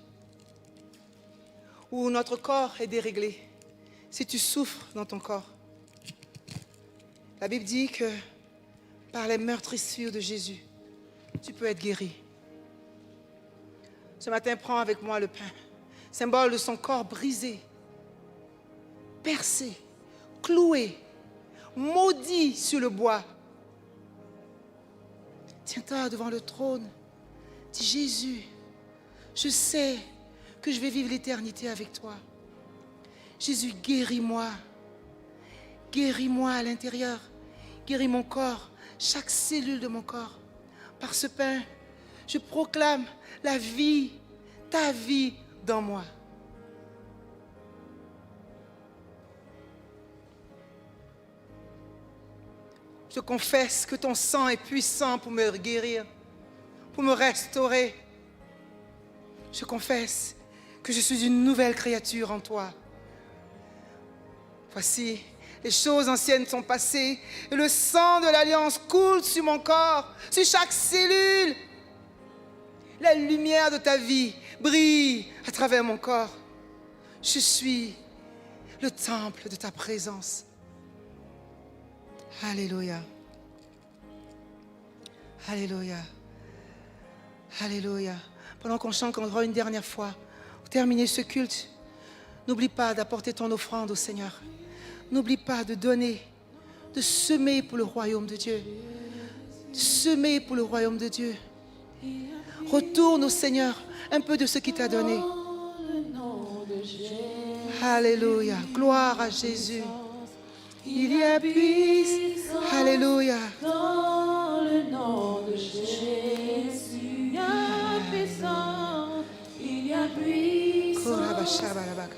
où notre corps est déréglé. Si tu souffres dans ton corps, la Bible dit que par les meurtrissures de Jésus, tu peux être guéri. Ce matin, prends avec moi le pain, symbole de son corps brisé, percé, cloué, maudit sur le bois. Tiens-toi devant le trône. Dis Jésus, je sais que je vais vivre l'éternité avec toi. Jésus, guéris-moi. Guéris-moi à l'intérieur. Guéris mon corps, chaque cellule de mon corps. Par ce pain, je proclame la vie, ta vie dans moi. Je confesse que ton sang est puissant pour me guérir, pour me restaurer. Je confesse que je suis une nouvelle créature en toi. Voici, les choses anciennes sont passées et le sang de l'alliance coule sur mon corps, sur chaque cellule. La lumière de ta vie brille à travers mon corps. Je suis le temple de ta présence. Alléluia. Alléluia. Alléluia. Pendant qu'on chante encore une dernière fois, pour terminer ce culte, n'oublie pas d'apporter ton offrande au Seigneur. N'oublie pas de donner, de semer pour le royaume de Dieu. De semer pour le royaume de Dieu. Retourne au Seigneur un peu de ce qu'il t'a donné. Alléluia. Gloire à Jésus. Il y a puissance. Alléluia. Dans le nom de Jésus, il y a puissance. Il y a puissance.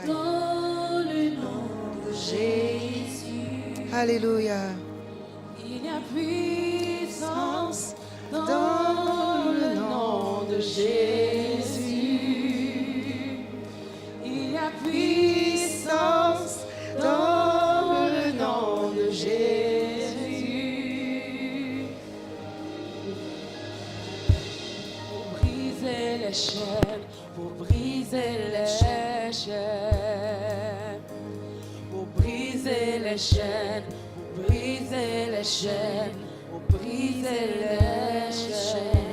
Dans le nom de Jésus. Alléluia. Il y a puissance. Dans le nom de Jésus. Il y a puissance. Dans le nom de Jésus, pour briser les chaînes, pour briser les chaînes, pour briser les chaînes, pour briser les chaînes, pour briser les chaînes.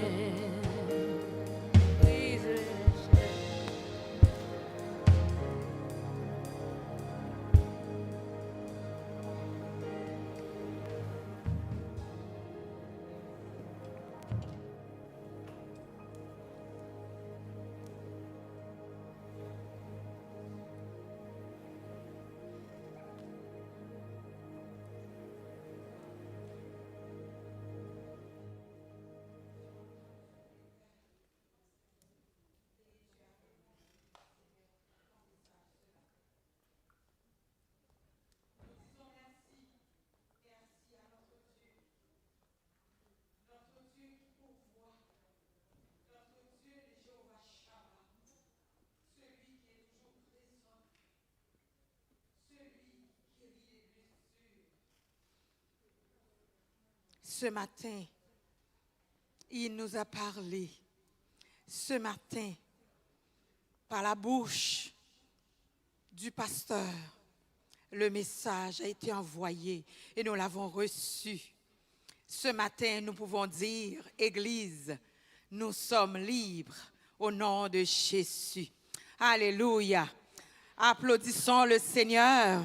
Ce matin, il nous a parlé. Ce matin, par la bouche du pasteur, le message a été envoyé et nous l'avons reçu. Ce matin, nous pouvons dire, Église, nous sommes libres au nom de Jésus. Alléluia. Applaudissons le Seigneur.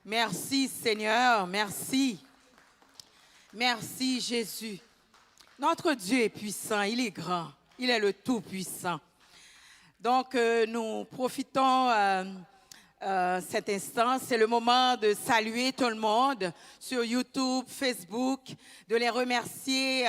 Merci Seigneur, merci. Merci Jésus. Notre Dieu est puissant, il est grand, il est le Tout-Puissant. Donc nous profitons cet instant, c'est le moment de saluer tout le monde sur YouTube, Facebook, de les remercier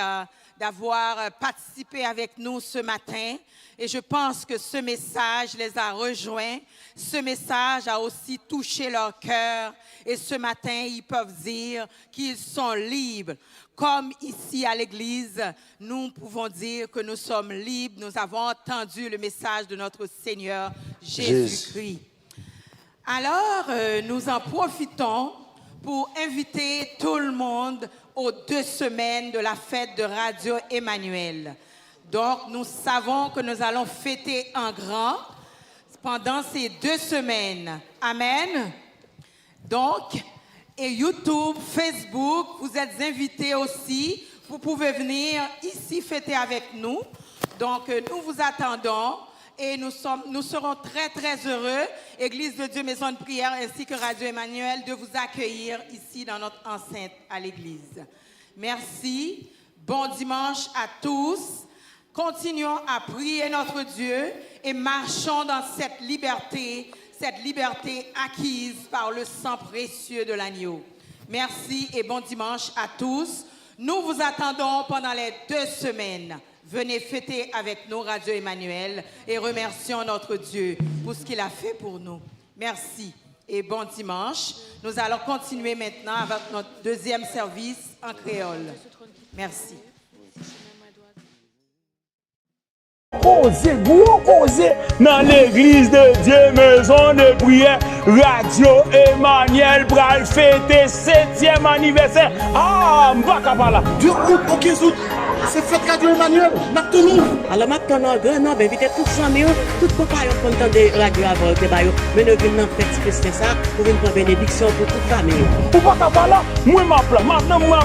d'avoir participé avec nous ce matin. Et je pense que ce message les a rejoints. Ce message a aussi touché leur cœur. Et ce matin, ils peuvent dire qu'ils sont libres. Comme ici à l'église, nous pouvons dire que nous sommes libres. Nous avons entendu le message de notre Seigneur Jésus-Christ. Alors, nous en profitons pour inviter tout le monde aux 2 semaines de la fête de Radio Emmanuel. Donc, nous savons que nous allons fêter en grand pendant ces 2 semaines. Amen. Donc, et YouTube, Facebook, vous êtes invités aussi. Vous pouvez venir ici fêter avec nous. Donc, nous vous attendons et nous serons très, très heureux, Église de Dieu, Maison de prière, ainsi que Radio Emmanuel, de vous accueillir ici dans notre enceinte à l'église. Merci. Bon dimanche à tous. Continuons à prier notre Dieu et marchons dans cette liberté acquise par le sang précieux de l'agneau. Merci et bon dimanche à tous. Nous vous attendons pendant les 2 semaines. Venez fêter avec nous Radio Emmanuel et remercions notre Dieu pour ce qu'il a fait pour nous. Merci et bon dimanche. Nous allons continuer maintenant avec notre 2e service en créole. Merci. Osez dans l'église de Dieu, maison de prière, Radio Emmanuel, pral fêter 7e anniversaire. Ah, m'baka pas là. Du août au 15 août, c'est fête Radio Emmanuel, Mactonou. Alors maintenant, grand ben invite toute famille, toute compagnie pour entendre radio avant que bayo, mais nous venons fête spéciale ça pour une bénédiction pour toute famille. M'baka pas là, moi ma plan, maintenant moi